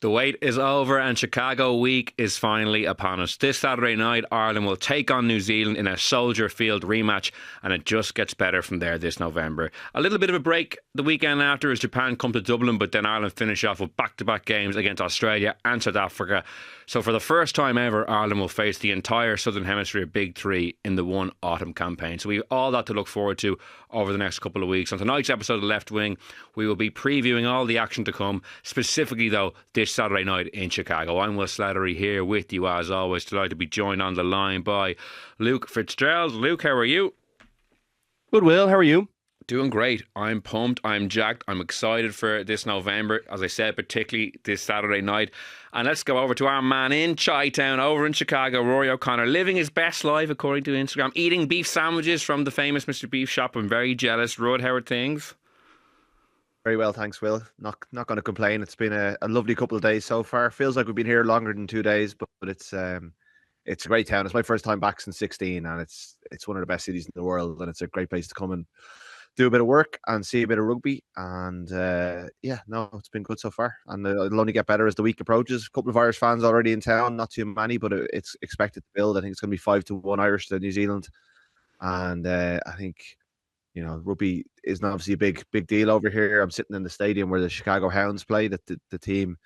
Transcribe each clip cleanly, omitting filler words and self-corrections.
The wait is over and Chicago week is finally upon us. This Saturday night, Ireland will take on New Zealand in a Soldier Field rematch, and it just gets better from there this November. A little bit of a break the weekend after as Japan come to Dublin, but then Ireland finish off with back-to-back games against Australia and South Africa. So for the first time ever, Ireland will face the entire Southern Hemisphere Big Three in the one autumn campaign. So we have all that to look forward to over the next couple of weeks. On tonight's episode of The Left Wing, we will be previewing all the action to come, specifically though this Saturday night in Chicago. I'm Will Slattery here with you as always. Delighted to be joined on the line by Luke Fitzgerald. Luke, how are you? Good, Will. How are you? Doing great. I'm pumped. I'm jacked. I'm excited for this November, as I said, particularly this Saturday night. And let's go over to our man in Chi-Town, over in Chicago, Rúaidhrí O'Connor, living his best life according to Instagram, eating beef sandwiches from the famous Mr. Beef shop. I'm very jealous. Rud, how are things? Very well, thanks, Will. Not going to complain. It's been a lovely couple of days so far. Feels like we've been here longer than 2 days, but it's a great town. It's my first time back since 16, and it's one of the best cities in the world, and it's a great place to come and do a bit of work and see a bit of rugby. And it's been good so far, and it'll only get better as the week approaches. A couple of Irish fans already in town, not too many, but it's expected to build. I think it's going to be 5-1 Irish to New Zealand, and I think, you know, rugby is obviously a big deal over here. I'm sitting in the stadium where the Chicago Hounds play, the team,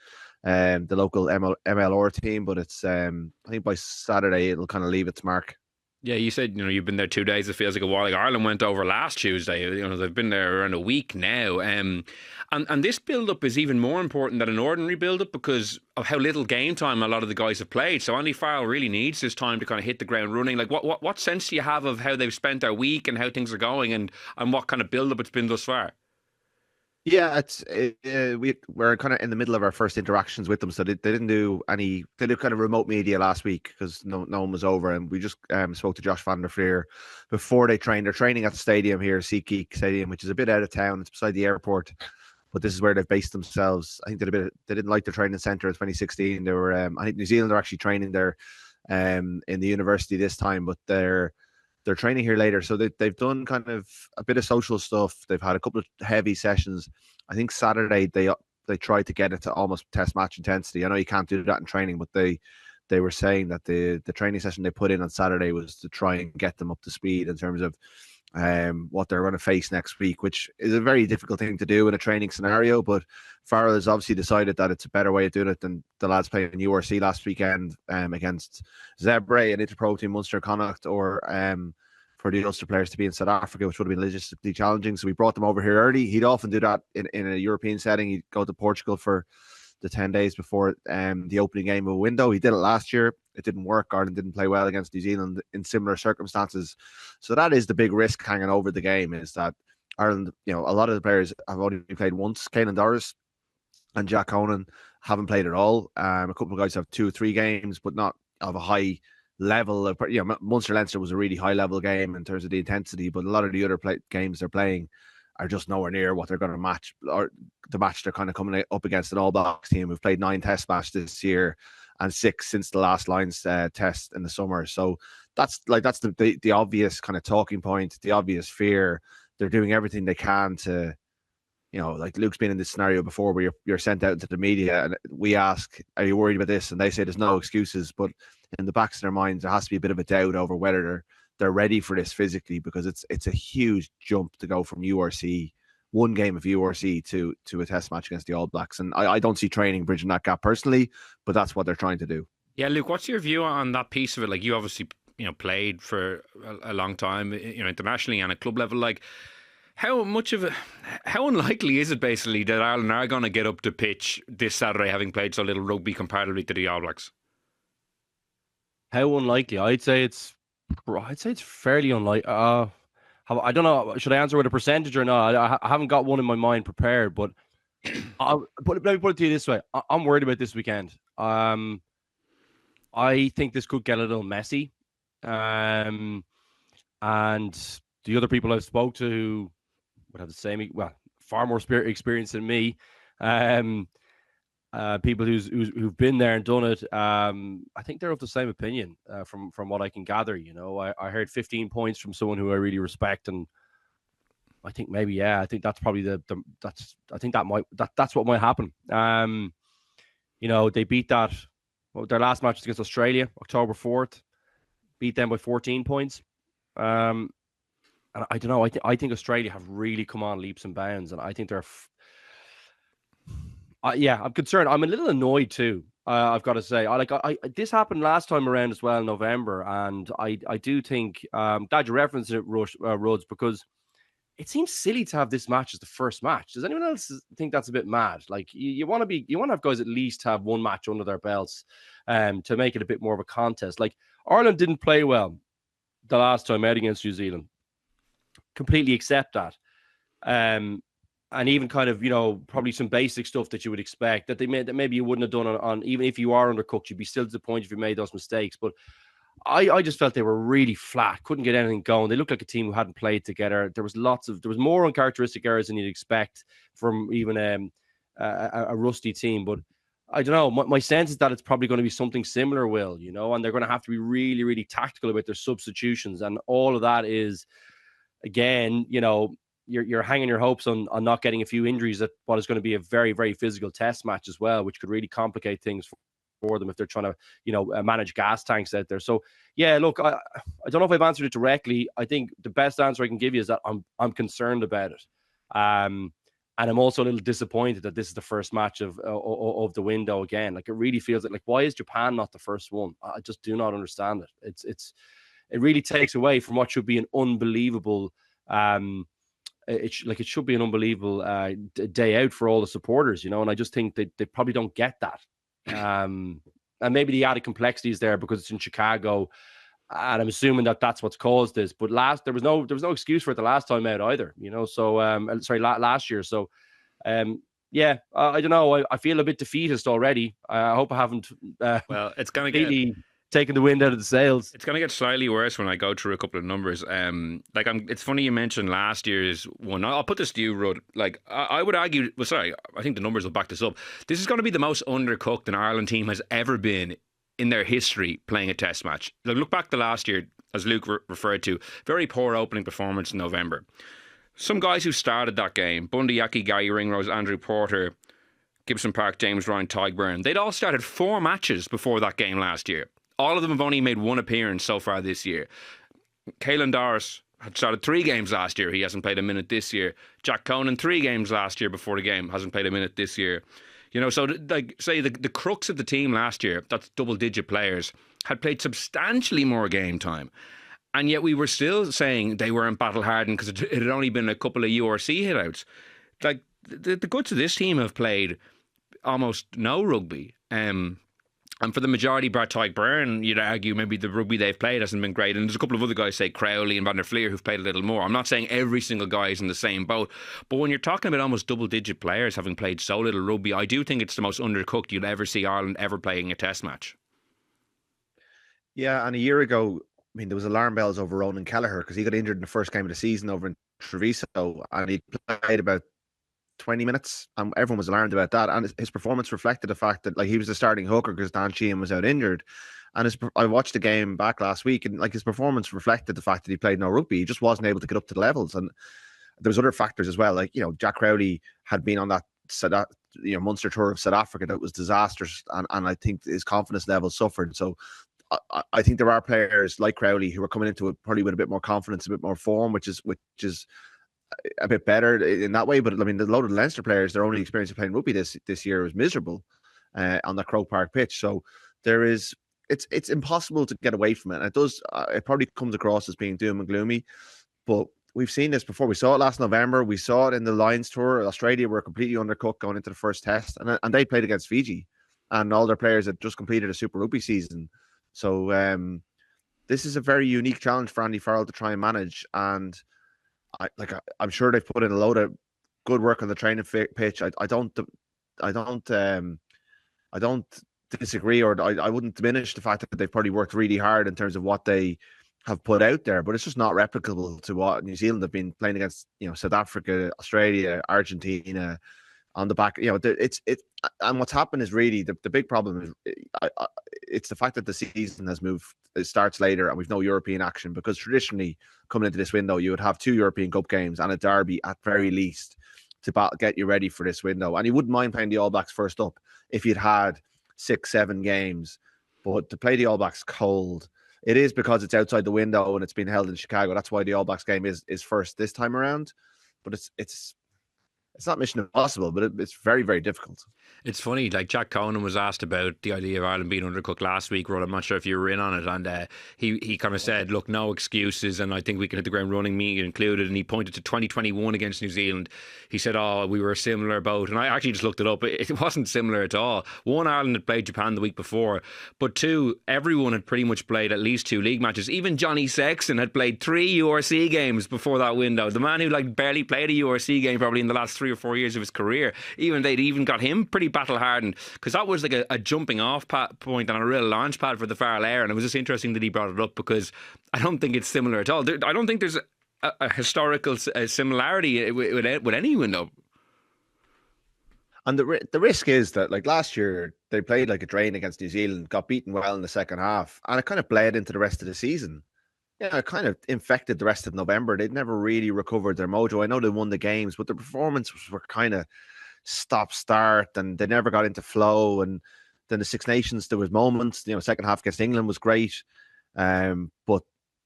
the local MLR team. But it's I think by Saturday it'll kind of leave its mark. Yeah, you said, you know, you've been there 2 days. It feels like a while. Like Ireland went over last Tuesday. You know, they've been there around a week now. And this build-up is even more important than an ordinary build-up because of how little game time a lot of the guys have played. So Andy Farrell really needs this time to kind of hit the ground running. Like, what sense do you have of how they've spent their week and how things are going and what kind of build-up it's been thus far? Yeah, we're kind of in the middle of our first interactions with them, so they didn't do any. They did kind of remote media last week because no one was over, and we just spoke to Josh van der Fleer before they trained. They're training at the stadium here, SeatGeek Stadium, which is a bit out of town. It's beside the airport, but this is where they've based themselves. I think they didn't like the training centre in 2016. They were, I think New Zealand are actually training there, in the university this time, but they're training here later. So they've done kind of a bit of social stuff. They've had a couple of heavy sessions. I think Saturday they tried to get it to almost test match intensity. I know you can't do that in training, but they were saying that the training session they put in on Saturday was to try and get them up to speed in terms of what they're going to face next week, which is a very difficult thing to do in a training scenario. But Farrell has obviously decided that it's a better way of doing it than the lads playing in URC last weekend against Zebre and Interpro team Munster Connacht, or for the Ulster players to be in South Africa, which would have been logistically challenging. So we brought them over here early. He'd often do that in a European setting. He'd go to Portugal for the 10 days before the opening game of a window. He did it last year. It didn't work. Ireland didn't play well against New Zealand in similar circumstances. So that is the big risk hanging over the game, is that Ireland, you know, a lot of the players have only played once. Caelan Doris and Jack Conan haven't played at all. A couple of guys have 2 or 3 games, but not of a high level of, you know, Munster-Leinster was a really high level game in terms of the intensity, but a lot of the other games they're playing are just nowhere near what they're going to match, or the match they're kind of coming up against an All Blacks team who've played 9 test matches this year and 6 since the last Lions test in the summer. So that's the obvious kind of talking point, the obvious fear. They're doing everything they can to, you know, like Luke's been in this scenario before where you're sent out into the media and we ask, are you worried about this? And they say there's no excuses, but in the backs of their minds, there has to be a bit of a doubt over whether they're ready for this physically, because it's a huge jump to go from URC, one game of URC to a test match against the All Blacks. And I don't see training bridging that gap personally, but that's what they're trying to do. Yeah, Luke, what's your view on that piece of it? Like, you obviously, you know, played for a long time, you know, internationally and at club level. Like, how unlikely is it basically that Ireland are going to get up to pitch this Saturday, having played so little rugby comparatively to the All Blacks? How unlikely? I'd say it's fairly unlikely. I don't know. Should I answer with a percentage or not? I haven't got one in my mind prepared, but let me put it to you this way. I'm worried about this weekend. I think this could get a little messy. And the other people I've spoke to who would have the same, well, far more experience than me, people who've been there and done it, I think they're of the same opinion from what I can gather. You know, I heard 15 points from someone who I really respect, and I think I think that's probably that's what might happen. They beat that. Well, their last match was against Australia, October 4th. Beat them by 14 points. And I don't know. I think Australia have really come on leaps and bounds, and I think they're. I'm concerned. I'm a little annoyed too. I've got to say, this happened last time around as well in November, and I do think glad you referenced it, Rhodes, because it seems silly to have this match as the first match. Does anyone else think that's a bit mad? Like you want to have guys at least have one match under their belts, to make it a bit more of a contest. Like Ireland didn't play well the last time out against New Zealand. Completely accept that. And even kind of, probably some basic stuff that you would expect that maybe you wouldn't have done on even if you are undercooked, you'd be still disappointed if you made those mistakes. But I just felt they were really flat, couldn't get anything going. They looked like a team who hadn't played together. There was more uncharacteristic errors than you'd expect from even a rusty team. But I don't know. My sense is that it's probably going to be something similar, Will, and they're going to have to be really, really tactical about their substitutions. And all of that is, again, you're hanging your hopes on not getting a few injuries at what is going to be a very, very physical test match as well, which could really complicate things for them if they're trying to, manage gas tanks out there. So, yeah, look, I don't know if I've answered it directly. I think the best answer I can give you is that I'm concerned about it. And I'm also a little disappointed that this is the first match of the window again. Like, it really feels like why is Japan not the first one? I just do not understand it. It really takes away from what should be an unbelievable it should be an unbelievable day out for all the supporters, and I just think they probably don't get that. And maybe the added complexity is there because it's in Chicago, and I'm assuming that that's what's caused this. But there was no excuse for it the last time out either, So last year. So I don't know. I feel a bit defeatist already. I hope I haven't. Well, it's going to get taking the wind out of the sails. It's going to get slightly worse when I go through a couple of numbers. It's funny you mentioned last year's one. I'll put this to you, Rod. I would argue. Well, sorry, I think the numbers will back this up. This is going to be the most undercooked an Ireland team has ever been in their history playing a Test match. Look back to last year, as Luke referred to, very poor opening performance in November. Some guys who started that game: Bundy, Yaki, Gary Ringrose, Andrew Porter, Gibson Park, James Ryan, Tygburn. They'd all started 4 matches before that game last year. All of them have only made 1 appearance so far this year. Caelan Doris had started 3 games last year. He hasn't played a minute this year. Jack Conan, 3 games last year before the game. Hasn't played a minute this year. So say the crux of the team last year, that's double-digit players, had played substantially more game time. And yet we were still saying they weren't battle-hardened because it had only been a couple of URC hit-outs. The guts of this team have played almost no rugby. And for the majority, Brad Tygburn, you'd argue maybe the rugby they've played hasn't been great. And there's a couple of other guys, say Crowley and Van der Fleer, who've played a little more. I'm not saying every single guy is in the same boat. But when you're talking about almost double-digit players having played so little rugby, I do think it's the most undercooked you'll ever see Ireland ever playing a Test match. Yeah, and a year ago, there was alarm bells over Ronan Kelleher because he got injured in the first game of the season over in Treviso, and he played about 20 minutes, and everyone was alarmed about that. And his performance reflected the fact that he was the starting hooker because Dan Sheehan was out injured. And I watched the game back last week, and his performance reflected the fact that he played no rugby. He just wasn't able to get up to the levels. And there was other factors as well, Jack Crowley had been on that Munster tour of South Africa that was disastrous, and I think his confidence levels suffered. So I think there are players like Crowley who are coming into it probably with a bit more confidence, a bit more form, which is a bit better in that way. But the load of Leinster players, their only experience of playing rugby this year was miserable on the Croke Park pitch. So it's impossible to get away from it. And it does. It probably comes across as being doom and gloomy, but we've seen this before. We saw it last November. We saw it in the Lions tour. Australia were completely undercooked going into the first test, and they played against Fiji, and all their players had just completed a Super Rugby season. So this is a very unique challenge for Andy Farrell to try and manage. And I'm sure they've put in a load of good work on the training pitch. I don't disagree, or I wouldn't diminish the fact that they've probably worked really hard in terms of what they have put out there, but it's just not replicable to what New Zealand have been playing against, South Africa, Australia, Argentina on the back. And what's happened is really the big problem is it's the fact that the season has moved. It starts later and we've no European action, because traditionally coming into this window, you would have 2 European Cup games and a derby at very least to get you ready for this window. And you wouldn't mind playing the All Blacks first up if you'd had 6-7 games. But to play the All Blacks cold, it is because it's outside the window and it's been held in Chicago. That's why the All Blacks game is first this time around. But it's not mission impossible, but it's very, very difficult. It's funny, like Jack Conan was asked about the idea of Ireland being undercooked last week, Rod. I'm not sure if you were in on it, and he kind of said, look, no excuses, and I think we can hit the ground running, me included, and he pointed to 2021 against New Zealand. He said, oh, we were a similar boat, and I actually just looked it up. It wasn't similar at all. One, Ireland had played Japan the week before, but two, everyone had pretty much played at least 2 league matches. Even Johnny Sexton had played 3 URC games before that window. The man who like barely played a URC game probably in the last 3 or 4 years of his career. They'd even got him pretty battle hardened, because that was like a jumping off point and a real launch pad for the Far Lair. And it was just interesting that he brought it up, because I don't think it's similar at all. I don't think there's a historical similarity with any window. And the risk is that, like last year, they played like a drain against New Zealand, got beaten well in the second half, and it kind of bled into the rest of the season. Yeah, it kind of infected the rest of November. They'd never really recovered their mojo. I know they won the games, but the performances were kind of stop-start, and they never got into flow. And then the Six Nations, there was moments, second half against England was great, but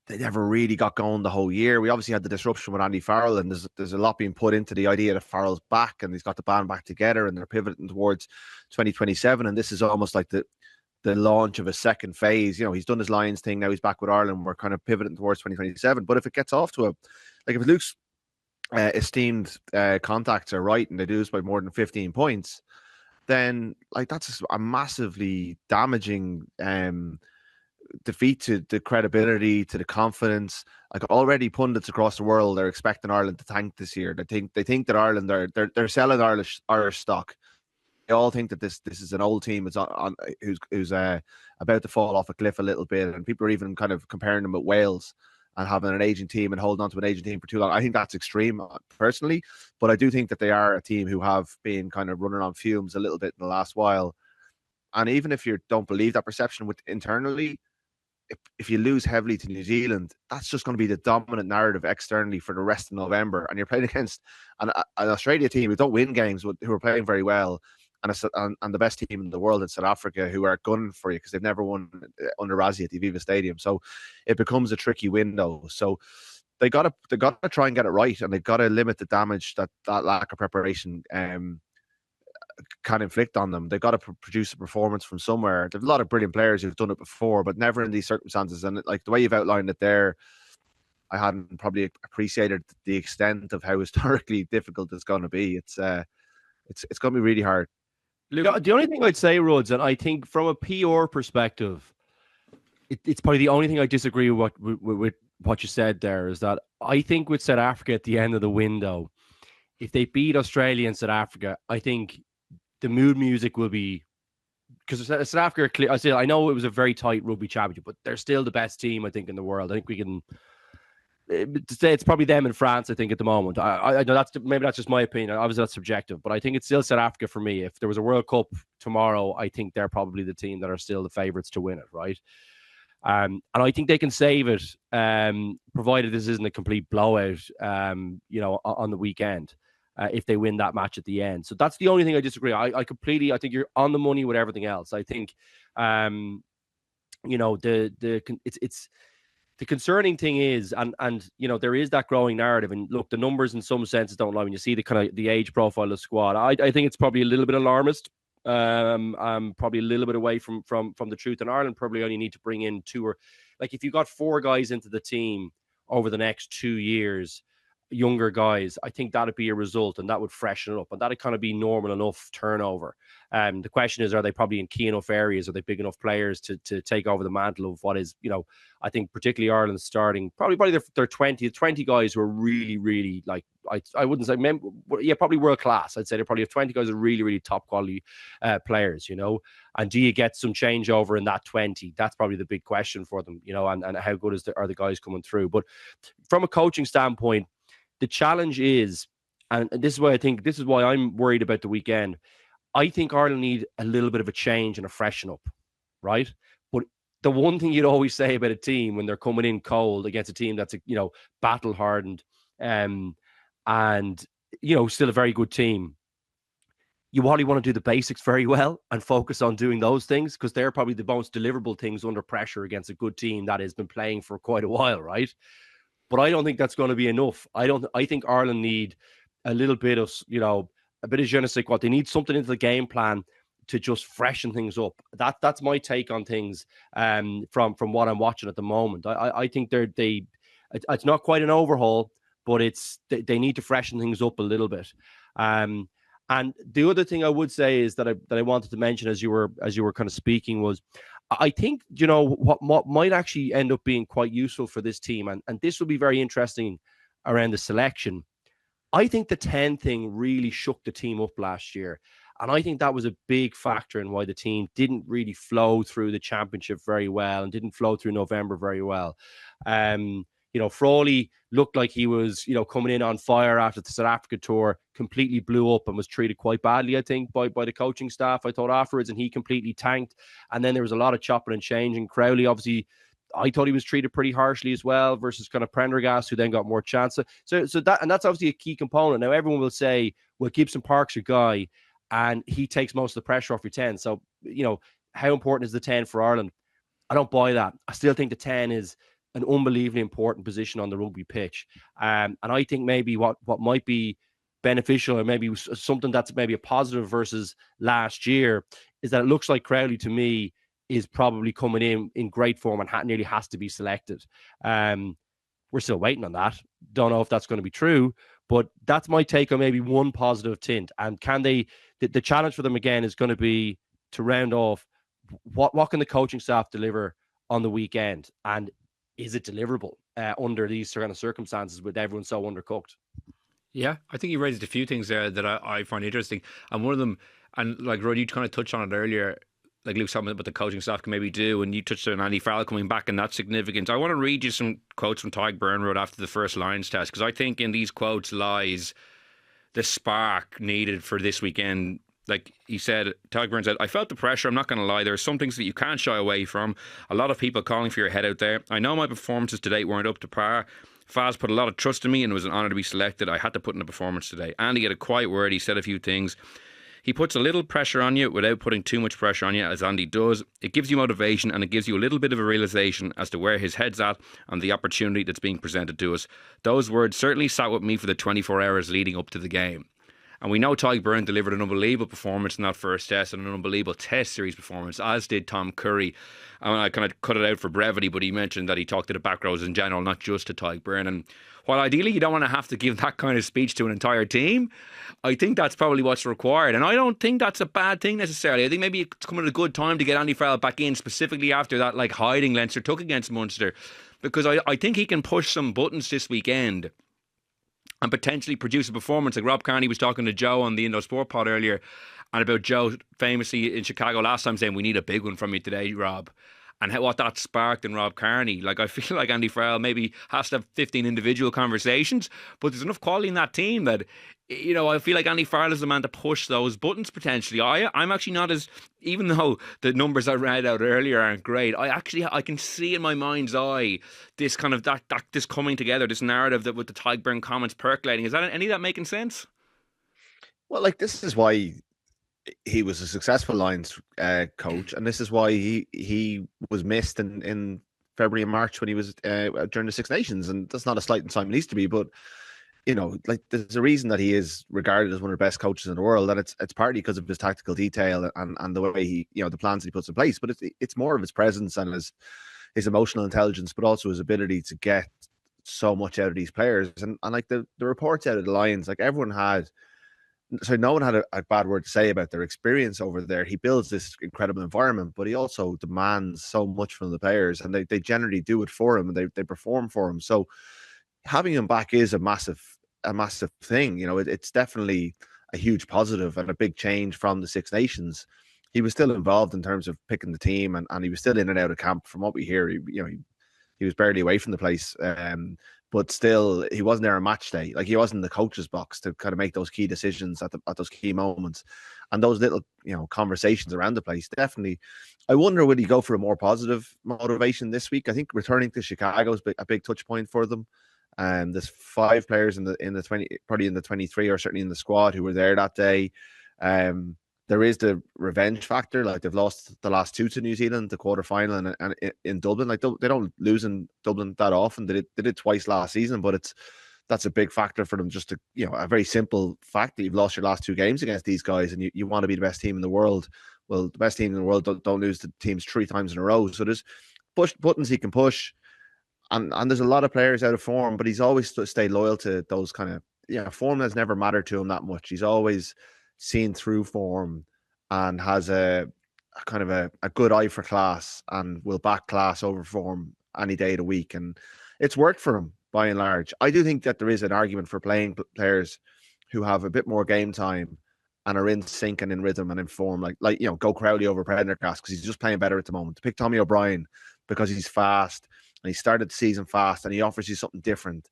they never really got going the whole year. We obviously had the disruption with Andy Farrell, and there's a lot being put into the idea that Farrell's back and he's got the band back together, and they're pivoting towards 2027. And this is almost like the launch of a second phase. He's done his Lions thing. Now he's back with Ireland. We're kind of pivoting towards 2027. But if it gets off to if Luke's esteemed contacts are right and they lose by more than 15 points, then that's a massively damaging defeat to the credibility, to the confidence. Already pundits across the world are expecting Ireland to tank this year. They think that Ireland they're selling Irish stock. They all think that this is an old team who's about to fall off a cliff a little bit, and people are even kind of comparing them with Wales and having an aging team and holding on to an aging team for too long. I think that's extreme, personally, but I do think that they are a team who have been kind of running on fumes a little bit in the last while. And even if you don't believe that perception internally, if you lose heavily to New Zealand, that's just going to be the dominant narrative externally for the rest of November. And you're playing against an Australia team who don't win games, who are playing very well, and the best team in the world in South Africa, who are gunning for you because they've never won under Razzie at the Aviva Stadium. So it becomes a tricky window. So they got to try and get it right, and they've got to limit the damage that lack of preparation can inflict on them. They've got to produce a performance from somewhere. There's a lot of brilliant players who've done it before, but never in these circumstances. And the way you've outlined it there, I hadn't probably appreciated the extent of how historically difficult it's going to be. It's going to be really hard. Luke, the only thing I'd say, Rhodes, and I think from a PR perspective, it's probably the only thing I disagree with what you said there, is that I think with South Africa at the end of the window, if they beat Australia and South Africa, I think the mood music will be, because South Africa, I know it was a very tight rugby championship, but they're still the best team, I think, in the world. I think we can say it's probably them in France, I think, at the moment. I know maybe that's just my opinion. Obviously, that's subjective, but I think it's still South Africa for me. If there was a World Cup tomorrow, I think they're probably the team that are still the favourites to win it, right? And I think they can save it, provided this isn't a complete blowout, on the weekend, if they win that match at the end. So that's the only thing I disagree. I think you're on the money with everything else. I think, it's the concerning thing is, and there is that growing narrative. And look, the numbers in some senses don't lie. When you see the age profile of the squad, I think it's probably a little bit alarmist. Probably a little bit away from the truth. And Ireland probably only need to bring in 2 or, if you got 4 guys into the team over the next 2 years, younger guys, I think that'd be a result, and that would freshen it up, and that'd kind of be normal enough turnover. The question is, are they probably in key enough areas? Are they big enough players to take over the mantle of what is, I think particularly Ireland starting probably their 20 guys who are really, really, I wouldn't say, probably world class. I'd say they probably have 20 guys who are really, really top quality players, and do you get some changeover in that 20? That's probably the big question for them, and how good are the guys coming through. But from a coaching standpoint, the challenge is, and this is why I'm worried about the weekend. I think Ireland need a little bit of a change and a freshen up, right? But the one thing you'd always say about a team when they're coming in cold against a team that's battle hardened, and still a very good team, you probably want to do the basics very well and focus on doing those things, because they're probably the most deliverable things under pressure against a good team that has been playing for quite a while, right? But I don't think that's going to be enough. I think Ireland need a little bit of, a bit of je ne sais quoi. They need something into the game plan to just freshen things up. That's my take on things from what I'm watching at the moment. I think it's not quite an overhaul, but they need to freshen things up a little bit. And the other thing I would say is that I wanted to mention as you were kind of speaking was, I think, what might actually end up being quite useful for this team, and this will be very interesting around the selection. I think the 10 thing really shook the team up last year. And I think that was a big factor in why the team didn't really flow through the championship very well and didn't flow through November very well. Frawley looked like he was, coming in on fire after the South Africa tour, completely blew up and was treated quite badly, I think, by the coaching staff, I thought, afterwards, and he completely tanked. And then there was a lot of chopping and changing. Crowley, obviously, I thought he was treated pretty harshly as well, versus kind of Prendergast, who then got more chance. So that's obviously a key component. Now, everyone will say, well, Gibson Park's your guy, and he takes most of the pressure off your 10. So, how important is the 10 for Ireland? I don't buy that. I still think the 10 is an unbelievably important position on the rugby pitch. And I think maybe what might be beneficial, or maybe something that's maybe a positive versus last year, is that it looks like Crowley, to me, is probably coming in great form and nearly has to be selected. We're still waiting on that. Don't know if that's going to be true, but that's my take on maybe one positive tint. And can they, the challenge for them again is going to be to round off what can the coaching staff deliver on the weekend, and is it deliverable under these kind of circumstances with everyone so undercooked? Yeah, I think you raised a few things there that I find interesting. And one of them, and like Rod, you kind of touched on it earlier, like Luke, something about the coaching staff can maybe do, and you touched on Andy Farrell coming back, and that's significant. I want to read you some quotes from Tadhg Byrne after the first Lions test, because I think in these quotes lies the spark needed for this weekend. Like he said, Tadhg Byrne said, I felt the pressure, I'm not going to lie. There are some things that you can't shy away from. A lot of people calling for your head out there. I know my performances to date weren't up to par. Faz put a lot of trust in me, and it was an honour to be selected. I had to put in a performance today. Andy had a quiet word. He said a few things. He puts a little pressure on you without putting too much pressure on you, as Andy does. It gives you motivation, and it gives you a little bit of a realisation as to where his head's at and the opportunity that's being presented to us. Those words certainly sat with me for the 24 hours leading up to the game. And we know Tadhg Byrne delivered an unbelievable performance in that first test, and an unbelievable test series performance, as did Tom Curry. And I kind of cut it out for brevity, but he mentioned that he talked to the back rows in general, not just to Tadhg Byrne. And while ideally you don't want to have to give that kind of speech to an entire team, I think that's probably what's required. And I don't think that's a bad thing necessarily. I think maybe it's coming at a good time to get Andy Farrell back in, specifically after that like hiding Leinster took against Munster, because I think he can push some buttons this weekend and potentially produce a performance. Like Rob Kearney was talking to Joe on the Indo Sport Pod earlier, and about Joe famously in Chicago last time saying, we need a big one from you today, Rob. And what that sparked in Rob Kearney. Like, I feel like Andy Farrell maybe has to have 15 individual conversations, but there's enough quality in that team that, I feel like Andy Farrell is the man to push those buttons potentially. I'm actually not as, even though the numbers I read out earlier aren't great, I can see in my mind's eye this kind of this coming together, this narrative that with the Tadhg Byrne comments percolating. Is that any of that making sense? Well, like, this is why he was a successful Lions coach, and this is why he was missed in February and March when he was during the Six Nations, and that's not a slight on Simon Easterby, but like, there's a reason that he is regarded as one of the best coaches in the world, and it's partly because of his tactical detail and the way he, the plans that he puts in place, but it's more of his presence and his emotional intelligence, but also his ability to get so much out of these players. And like the reports out of the Lions, like no one had a bad word to say about their experience over there. He builds this incredible environment, but he also demands so much from the players, and they generally do it for him, and they perform for him. So having him back is a massive thing. It's definitely a huge positive and a big change from the Six Nations. He was still involved in terms of picking the team, and he was still in and out of camp. From what we hear, he was barely away from the place. But still, he wasn't there on match day. Like, he wasn't in the coach's box to kind of make those key decisions at those key moments. And those little, conversations around the place, definitely. I wonder, would he go for a more positive motivation this week? I think returning to Chicago is a big touch point for them. There's 5 players in the 20, probably in the 23, or certainly in the squad, who were there that day. There is the revenge factor. Like, they've lost the last two to New Zealand, the quarter final, and in Dublin. Like, they don't lose in Dublin that often. They did twice last season, but that's a big factor for them. Just to, a very simple fact that you've lost your last two games against these guys, and you want to be the best team in the world. Well, the best team in the world don't lose to teams three times in a row. So there's buttons he can push, and there's a lot of players out of form, but he's always stayed loyal to those kind of, form has never mattered to him that much. He's always seen through form and has a kind of a good eye for class, and will back class over form any day of the week. And it's worked for him by and large. I do think that there is an argument for playing players who have a bit more game time and are in sync and in rhythm and in form, like go Crowley over Prendergast because he's just playing better at the moment. To pick Tommy O'Brien because he's fast and he started the season fast and he offers you something different.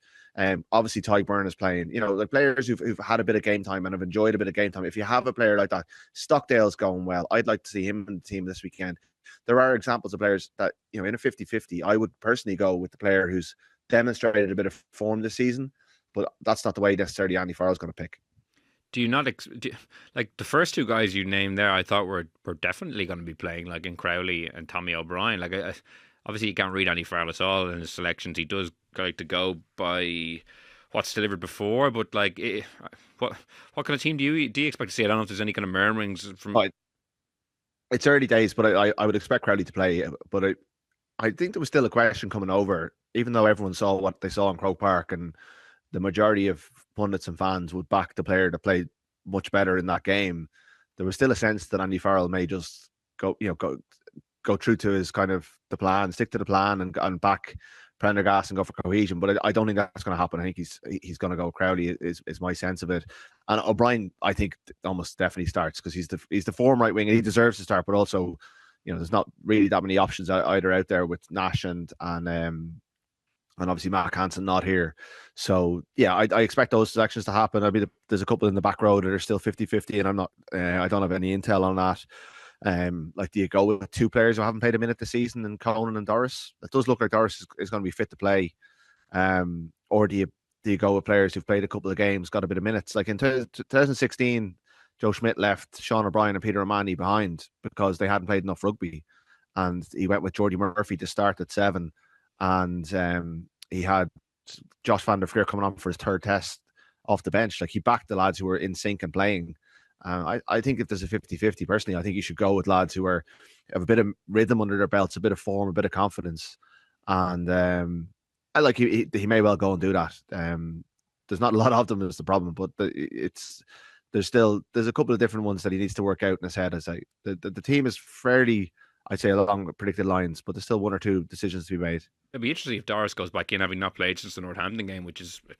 Obviously Ty Byrne is playing, like players who've had a bit of game time and have enjoyed a bit of game time. If you have a player like that, Stockdale's going well. I'd like to see him in the team this weekend. There are examples of players that, in a 50-50, I would personally go with the player who's demonstrated a bit of form this season, but that's not the way necessarily Andy Farrell's going to pick. Do you not like the first two guys you named there? I thought were definitely going to be playing, like in Crowley and Tommy O'Brien. Like, obviously you can't read Andy Farrell at all in his selections. He does like to go by what's delivered before, but like, what kind of team do you expect to see? I don't know if there's any kind of murmurings from. It's early days, but I would expect Crowley to play. But I think there was still a question coming over, even though everyone saw what they saw in Croke Park, and the majority of pundits and fans would back the player that played much better in that game. There was still a sense that Andy Farrell may just go true to his kind of the plan, stick to the plan, and back Prendergast and go for cohesion. But I don't think that's going to happen. I think he's going to go Crowley is my sense of it. And O'Brien, I think, almost definitely starts because he's the form right wing and he deserves to start. But also, there's not really that many options either out there with Nash and obviously Mark Hansen not here. So yeah, I expect those selections to happen. There's a couple in the back row that are still 50-50, and I'm not. I don't have any intel on that. Like, do you go with two players who haven't played a minute this season, and Conan and Doris? It does look like Doris is going to be fit to play. Or do you go with players who've played a couple of games, got a bit of minutes? Like in 2016, Joe Schmidt left Sean O'Brien and Peter O'Mahony behind because they hadn't played enough rugby, and he went with Geordie Murphy to start at 7, and he had Josh van der Fleer coming on for his third test off the bench. Like, he backed the lads who were in sync and playing. I think if there's a 50-50, personally, I think you should go with lads who have a bit of rhythm under their belts, a bit of form, a bit of confidence. And I like he may well go and do that. There's not a lot of them is the problem, but there's a couple of different ones that he needs to work out in his head. The team is fairly, I'd say, along predicted lines, but there's still one or two decisions to be made. It'd be interesting if Doris goes back in, having not played since the Northampton game, which is, it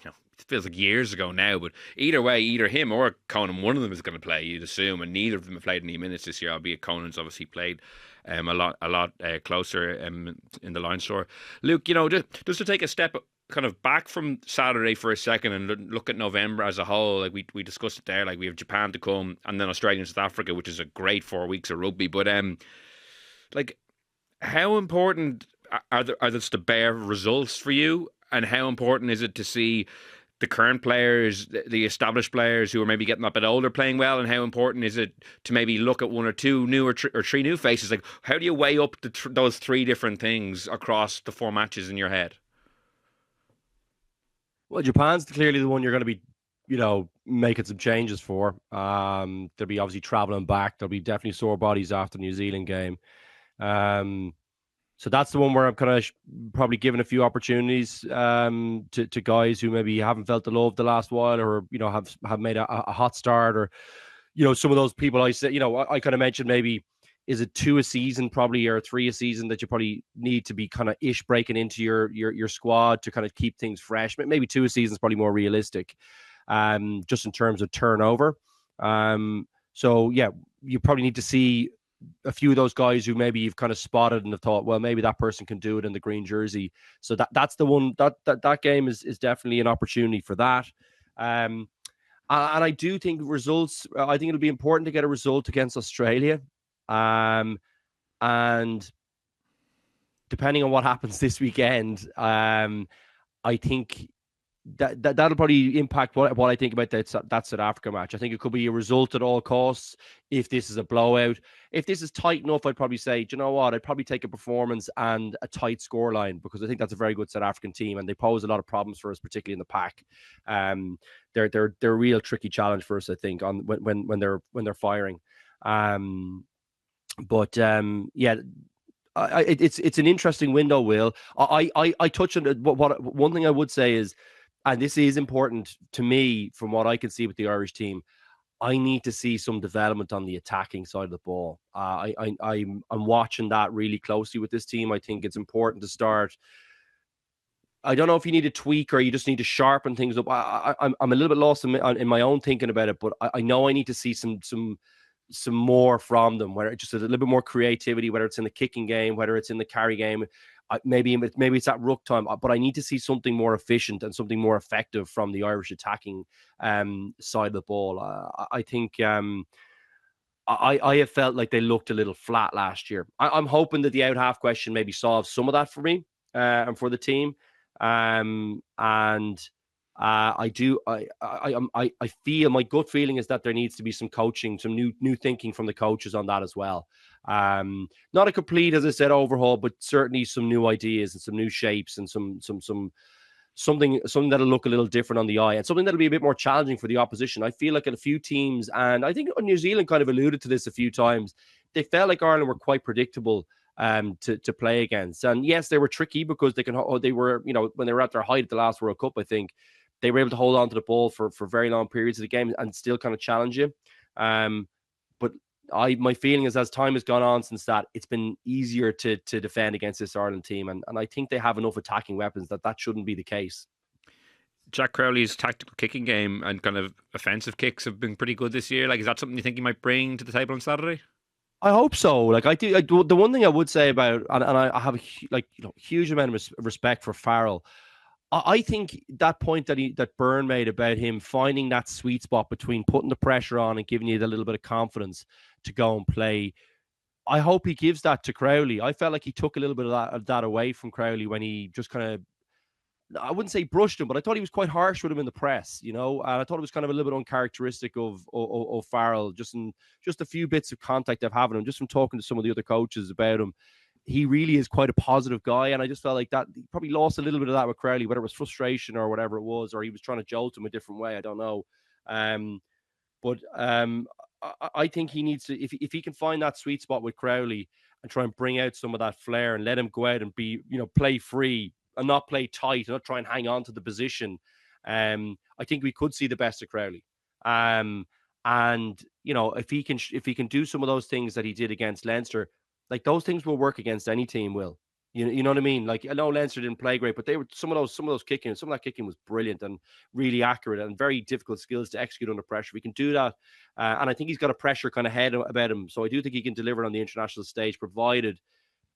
feels like years ago now. But either way, either him or Conan, one of them is going to play, you'd assume, and neither of them have played any minutes this year. Albeit Conan's obviously played a lot closer in the line store. Luke, just to take a step kind of back from Saturday for a second and look at November as a whole. Like we discussed it there. Like, we have Japan to come, and then Australia and South Africa, which is a great 4 weeks of rugby. But like, how important are this the bare results for you, and how important is it to see the current players, the established players who are maybe getting a bit older playing well, and how important is it to maybe look at one or two new or three new faces? Like, how do you weigh up those three different things across the 4 matches in your head? Well, Japan's clearly the one you're going to be, making some changes for. They'll be obviously traveling back. There'll be definitely sore bodies after the New Zealand game. So that's the one where I'm kind of probably giving a few opportunities to guys who maybe haven't felt the love the last while, or have made a hot start, or some of those people I said I kind of mentioned, maybe is it 2 a season probably, or 3 a season that you probably need to be kind of breaking into your squad to kind of keep things fresh. Maybe 2 a season is probably more realistic, just in terms of turnover. So yeah, you probably need to see a few of those guys who maybe you've kind of spotted and have thought, well, maybe that person can do it in the green jersey. So that's the one that game is definitely an opportunity for that. And I do think results, I think it'll be important to get a result against Australia. And depending on what happens this weekend, I think that'll probably impact what I think about that South Africa match. I think it could be a result at all costs if this is a blowout. If this is tight enough, I'd probably say, do you know what? I'd probably take a performance and a tight scoreline, because I think that's a very good South African team and they pose a lot of problems for us, particularly in the pack. They're a real tricky challenge for us, I think, on when they're firing. It's an interesting window, Will. I touch on it. What one thing I would say is, and this is important to me from what I can see with the Irish team, I need to see some development on the attacking side of the ball. I'm watching that really closely with this team. I think it's important to start. I don't know if you need to tweak or you just need to sharpen things up. I'm a little bit lost in my own thinking about it, but I know I need to see some more from them, where it's just a little bit more creativity, whether it's in the kicking game, whether it's in the carry game. Maybe it's at ruck time, but I need to see something more efficient and something more effective from the Irish attacking side of the ball. I think I have felt like they looked a little flat last year. I'm hoping that the out half question maybe solves some of that for me and for the team. I feel, my gut feeling is that there needs to be some coaching, some new thinking from the coaches on that as well. Not a complete, as I said, overhaul, but certainly some new ideas and some new shapes and something that'll look a little different on the eye and something that'll be a bit more challenging for the opposition. I feel like in a few teams, and I think New Zealand kind of alluded to this a few times, they felt like Ireland were quite predictable to play against. And yes, they were tricky because they were, when they were at their height at the last World Cup, I think they were able to hold on to the ball for very long periods of the game and still kind of challenge you. But my feeling is, as time has gone on since that, it's been easier to defend against this Ireland team. And I think they have enough attacking weapons that shouldn't be the case. Jack Crowley's tactical kicking game and kind of offensive kicks have been pretty good this year. Like, is that something you think he might bring to the table on Saturday? I hope so. Like, I do. The one thing I would say about, and I have a huge amount of respect for Farrell. I think that point that Byrne made about him finding that sweet spot between putting the pressure on and giving you the little bit of confidence to go and play, I hope he gives that to Crowley. I felt like he took a little bit of that away from Crowley when he just kind of, I wouldn't say brushed him, but I thought he was quite harsh with him in the press, and I thought it was kind of a little bit uncharacteristic of Farrell, just a few bits of contact I've had with him, just from talking to some of the other coaches about him. He really is quite a positive guy, and I just felt like that he probably lost a little bit of that with Crowley, whether it was frustration or whatever it was, or he was trying to jolt him a different way. I don't know. I think he needs to, if he can find that sweet spot with Crowley and try and bring out some of that flair and let him go out and be, play free and not play tight, and not try and hang on to the position. I think we could see the best of Crowley. And if he can do some of those things that he did against Leinster, like, those things will work against any team, Will. You know what I mean? Like, I know Leinster didn't play great, but some of that kicking was brilliant and really accurate and very difficult skills to execute under pressure. We can do that. And I think he's got a pressure kind of head about him. So I do think he can deliver on the international stage, provided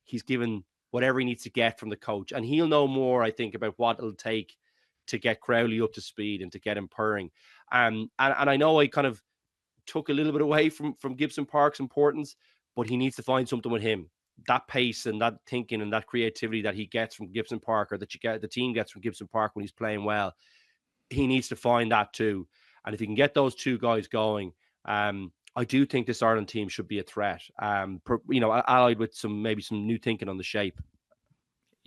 he's given whatever he needs to get from the coach. And he'll know more, I think, about what it'll take to get Crowley up to speed and to get him purring. And I know I kind of took a little bit away from Gibson Park's importance, but he needs to find something with him. That pace and that thinking and that creativity that he gets from Gibson Park, or that the team gets from Gibson Park when he's playing well, he needs to find that too. And if he can get those two guys going, I do think this Ireland team should be a threat. Allied with some new thinking on the shape.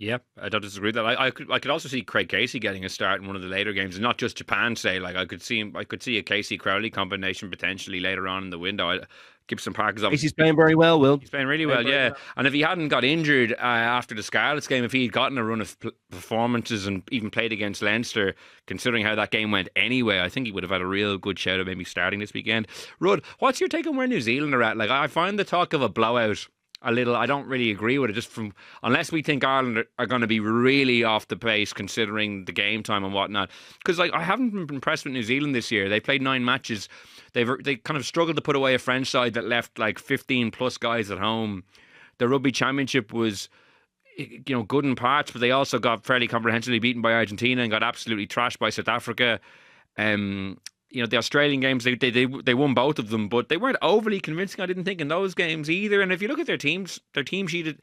Yeah, I don't disagree with that. I could also see Craig Casey getting a start in one of the later games, and not just Japan. Say, like, I could see a Casey Crowley combination potentially later on in the window. Gibson Park is obviously, he's playing very well, Will. He's playing really well, yeah. And if he hadn't got injured after the Scarlets game, if he had gotten a run of performances and even played against Leinster, considering how that game went anyway, I think he would have had a real good shout of maybe starting this weekend. Rud, what's your take on where New Zealand are at? Like, I find the talk of a blowout a little, I don't really agree with it, just from, unless we think Ireland are going to be really off the pace considering the game time and whatnot. Because, like, I haven't been impressed with New Zealand this year. They played 9 matches. They kind of struggled to put away a French side that left like 15 plus guys at home. The Rugby Championship was, good in parts, but they also got fairly comprehensively beaten by Argentina and got absolutely trashed by South Africa. The Australian games, they won both of them, but they weren't overly convincing, I didn't think, in those games either. And if you look at their team sheet, it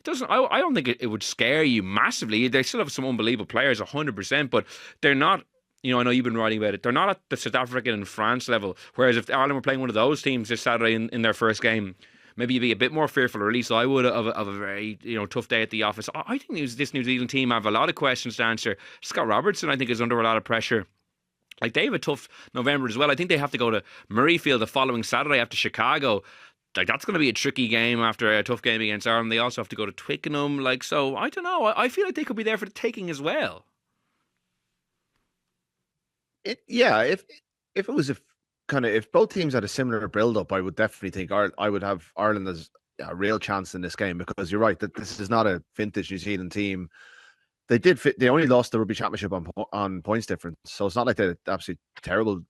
doesn't. I don't think it would scare you massively. They still have some unbelievable players, 100%, but they're not. I know you've been writing about it. They're not at the South African and France level. Whereas if Ireland were playing one of those teams this Saturday in their first game, maybe you'd be a bit more fearful, or at least I would, of a very tough day at the office. I think this New Zealand team have a lot of questions to answer. Scott Robertson, I think, is under a lot of pressure. Like, they have a tough November as well. I think they have to go to Murrayfield the following Saturday after Chicago. Like, that's going to be a tricky game after a tough game against Ireland. They also have to go to Twickenham. Like, so I don't know. I feel like they could be there for the taking as well. If it was if both teams had a similar build up, I would definitely think I would have Ireland as a real chance in this game, because you're right that this is not a vintage New Zealand team. They only lost the Rugby Championship on points difference, so it's not like they're absolutely terrible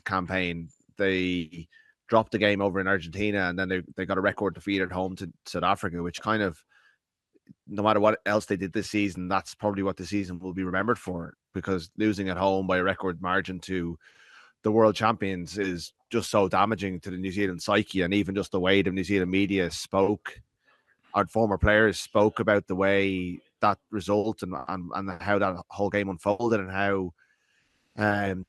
campaign. They dropped the game over in Argentina, and then they got a record defeat at home to South Africa, which kind of, no matter what else they did this season, that's probably what the season will be remembered for, because losing at home by a record margin to the world champions is just so damaging to the New Zealand psyche. And even just the way the New Zealand media spoke, our former players spoke about the way that result and how that whole game unfolded, and how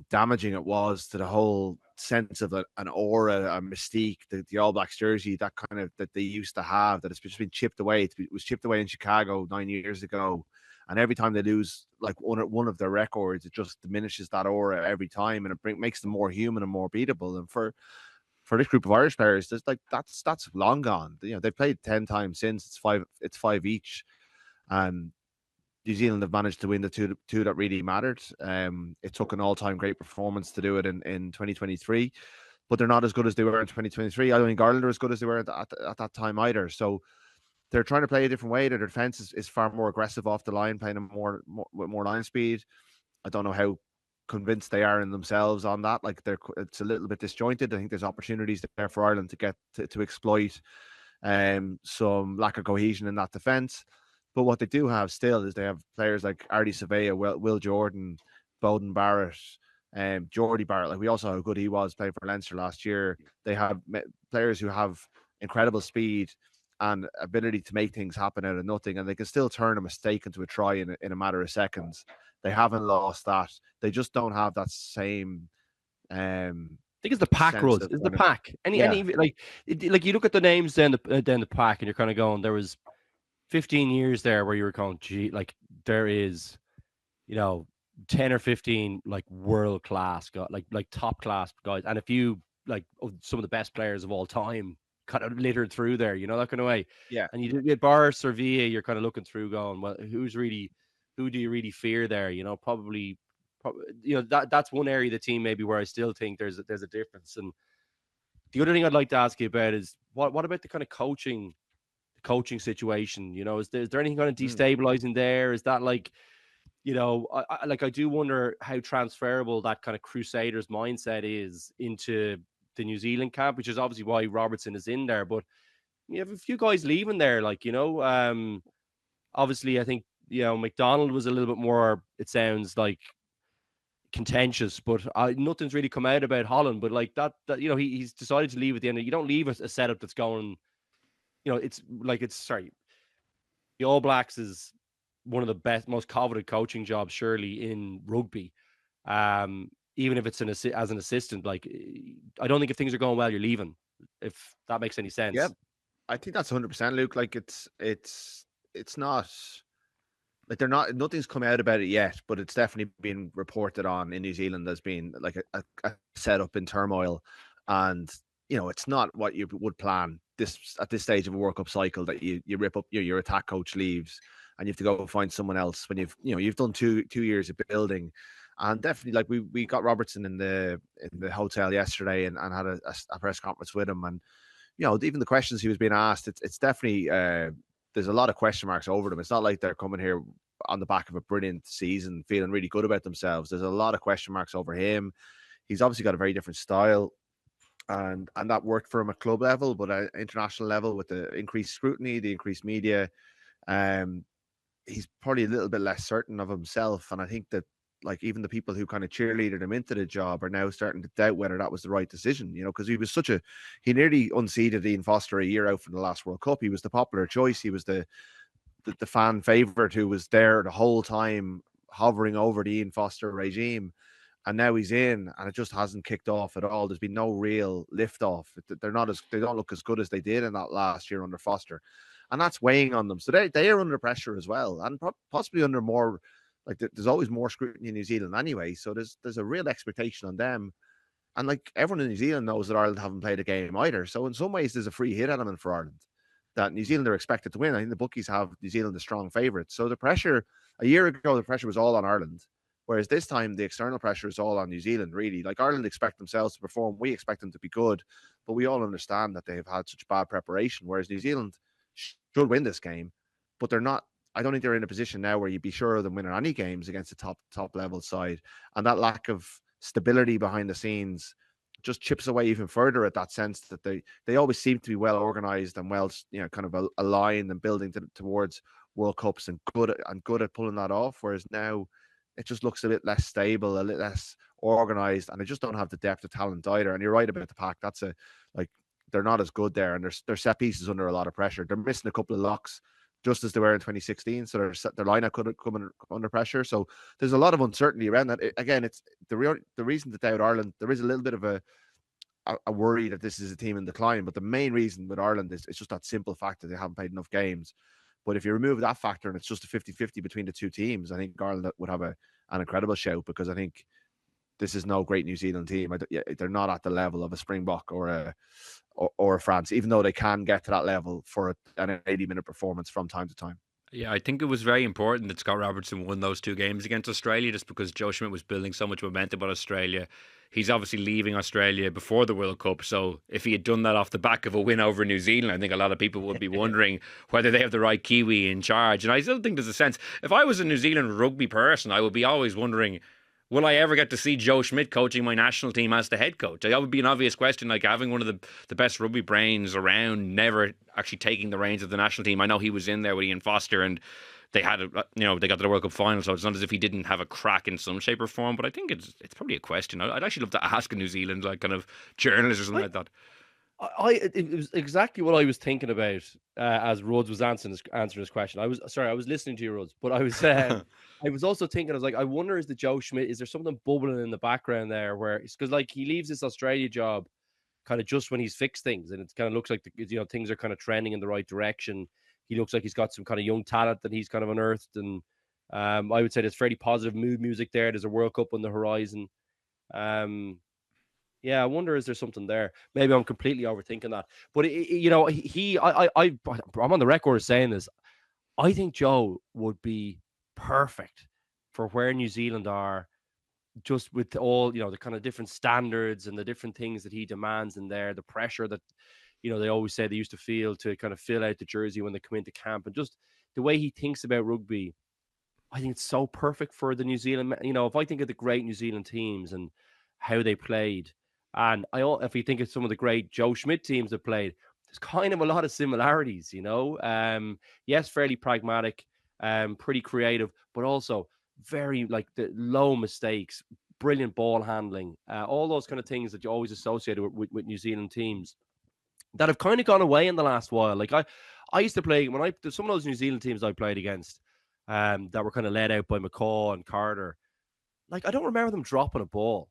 damaging it was to the whole sense of an aura, a mystique, the All Blacks jersey, that kind of that they used to have, that it's just been chipped away. It was chipped away in Chicago 9 years ago, and every time they lose like one of their records, it just diminishes that aura every time, and it makes them more human and more beatable. And for this group of Irish players, there's that's long gone. They've played 10 times since. It's five each, and New Zealand have managed to win the two that really mattered. It took an all-time great performance to do it in 2023, but they're not as good as they were in 2023. I don't think Ireland are as good as they were at that time either. So they're trying to play a different way. Their defense is far more aggressive off the line, playing with more line speed. I don't know how convinced they are in themselves on that. Like, it's a little bit disjointed. I think there's opportunities there for Ireland to get to exploit some lack of cohesion in that defense. But what they do have still is they have players like Ardy Savea, Will Jordan, Bowden Barrett, Geordie Barrett. Like, we all saw how good he was playing for Leinster last year. They have players who have incredible speed and ability to make things happen out of nothing, and they can still turn a mistake into a try in a matter of seconds. They haven't lost that. They just don't have that same. I think it's the pack, Russ. It's the pack. Any like you look at the names down the pack, and you're kind of going, there was 15 years there where you were going, gee, like, there is, 10 or 15 like world class guys, like top class guys, and a few like some of the best players of all time kind of littered through there, that kind of way. Yeah. And you get Boris or Villa, you're kind of looking through going, well, who do you really fear there? Probably that's one area of the team maybe where I still think there's a difference. And the other thing I'd like to ask you about is what about the kind of coaching situation? Is there anything kind of destabilizing there? Is that like, I do wonder how transferable that kind of Crusaders mindset is into the New Zealand camp, which is obviously why Robertson is in there. But you have a few guys leaving there, like, obviously I think, McDonald was a little bit more, it sounds like, contentious, but nothing's really come out about Holland. But like that he's decided to leave at the end. You don't leave a setup that's going, the All Blacks is one of the best, most coveted coaching jobs surely in rugby. Even if it's as an assistant, like, I don't think if things are going well, you're leaving, if that makes any sense. Yeah, I think that's 100%, Luke. Like, it's not like nothing's come out about it yet, but it's definitely been reported on in New Zealand as being like a setup in turmoil. And it's not what you would plan at this stage of a World Cup cycle, that you rip up your attack coach leaves and you have to go find someone else when you've done two years of building. And definitely, like, we got Robertson in the hotel yesterday and had a press conference with him, and even the questions he was being asked, it's definitely there's a lot of question marks over them. It's not like they're coming here on the back of a brilliant season feeling really good about themselves. There's a lot of question marks over him. He's obviously got a very different style, and that worked for him at club level, but at international level, with the increased scrutiny, the increased media, he's probably a little bit less certain of himself. And I think that like even the people who kind of cheerleaded him into the job are now starting to doubt whether that was the right decision, because he nearly unseated Ian Foster a year out from the last World Cup. He was the popular choice. He was the fan favorite who was there the whole time, hovering over the Ian Foster regime. And now he's in, and it just hasn't kicked off at all. There's been no real lift off. They don't look as good as they did in that last year under Foster, and that's weighing on them. So they are under pressure as well, and possibly under more. Like there's always more scrutiny in New Zealand anyway. So there's a real expectation on them, and like everyone in New Zealand knows that Ireland haven't played a game either. So in some ways, there's a free hit element for Ireland that New Zealand are expected to win. I think the bookies have New Zealand a strong favourite. So the pressure a year ago, the pressure was all on Ireland. Whereas this time, the external pressure is all on New Zealand, really. Like Ireland expect themselves to perform. We expect them to be good. But we all understand that they've had such bad preparation. Whereas New Zealand should win this game. But they're not. I don't think they're in a position now where you'd be sure of them winning any games against a top level side. And that lack of stability behind the scenes just chips away even further at that sense that they always seem to be well organized and well, kind of aligned and building towards World Cups and good at pulling that off. Whereas now, it just looks a bit less stable, a little less organized, and they just don't have the depth of talent either. And you're right about the pack. They're not as good there, and their set pieces under a lot of pressure. They're missing a couple of locks, just as they were in 2016. So their lineup could come under pressure. So there's a lot of uncertainty around that. Again, it's the reason to doubt Ireland. There is a little bit of a worry that this is a team in decline, but the main reason with Ireland is it's just that simple fact that they haven't played enough games. But if you remove that factor and it's just a 50-50 between the two teams, I think Ireland would have an incredible shout, because I think this is no great New Zealand team. They're not at the level of a Springbok or a France, even though they can get to that level for an 80-minute performance from time to time. Yeah, I think it was very important that Scott Robertson won those two games against Australia, just because Joe Schmidt was building so much momentum on Australia. He's obviously leaving Australia before the World Cup, so if he had done that off the back of a win over New Zealand, I think a lot of people would be wondering whether they have the right Kiwi in charge. And I still think there's a sense, if I was a New Zealand rugby person, I would be always wondering, will I ever get to see Joe Schmidt coaching my national team as the head coach? That would be an obvious question, like having one of the best rugby brains around, never actually taking the reins of the national team. I know he was in there with Ian Foster, and they had they got to the World Cup final, so it's not as if he didn't have a crack in some shape or form. But I think it's probably a question. I'd actually love to ask a New Zealand kind of journalist or something like that. It was exactly what I was thinking about as Rhodes was answering his question. I was listening to you, Rhodes, but I was I was also thinking, I was like, I wonder, is there something bubbling in the background there where it's because like he leaves this Australia job kind of just when he's fixed things, and it kind of looks like things are kind of trending in the right direction. He looks like he's got some kind of young talent that he's kind of unearthed, and I would say there's fairly positive mood music there. There's a World Cup on the horizon. Yeah, I wonder, is there something there? Maybe I'm completely overthinking that. But I'm on the record as saying this. I think Joe would be perfect for where New Zealand are, just with all the kind of different standards and the different things that he demands in there, the pressure that they always say they used to feel to kind of fill out the jersey when they come into camp, and just the way he thinks about rugby. I think it's so perfect for the New Zealand. If I think of the great New Zealand teams and how they played, and if you think of some of the great Joe Schmidt teams that played, there's kind of a lot of similarities. Yes, fairly pragmatic, pretty creative, but also very like the low mistakes, brilliant ball handling, all those kind of things that you always associated with New Zealand teams that have kind of gone away in the last while. Like I used to play some of those New Zealand teams I played against, that were kind of led out by McCaw and Carter. Like I don't remember them dropping a ball.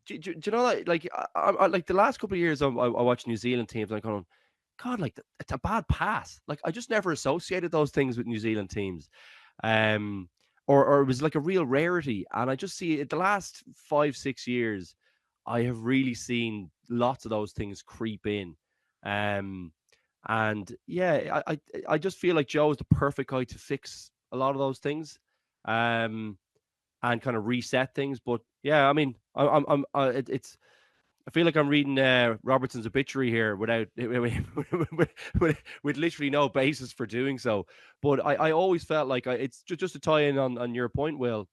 Do you know that? Like I like the last couple of years I watched New Zealand teams, and I'm going, God, like it's a bad pass. Like I just never associated those things with New Zealand teams. Or it was like a real rarity. And I just see it the last 5-6 years, I have really seen lots of those things creep in. And yeah, I just feel like Joe is the perfect guy to fix a lot of those things, and kind of reset things. But yeah, I mean, I feel like I'm reading Robertson's obituary here without with literally no basis for doing so. But I always felt like it's just to tie in on your point, Will.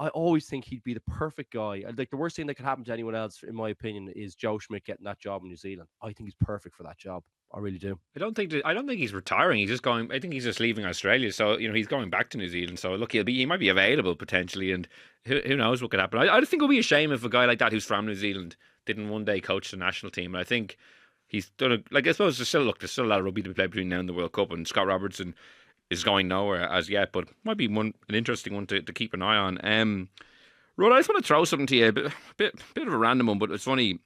I always think he'd be the perfect guy. Like the worst thing that could happen to anyone else, in my opinion, is Joe Schmidt getting that job in New Zealand. I think he's perfect for that job. I really do. I don't think he's retiring. He's just going. I think he's just leaving Australia. So he's going back to New Zealand. So look, he might be available potentially, and who knows what could happen. I think it would be a shame if a guy like that who's from New Zealand didn't one day coach the national team. And I think he's done I suppose there's still a lot of rugby to be played between now and the World Cup, and Scott Robertson is going nowhere as yet, but might be an interesting one to keep an eye on. Rod, I just want to throw something to you, a bit of a random one, but it's funny.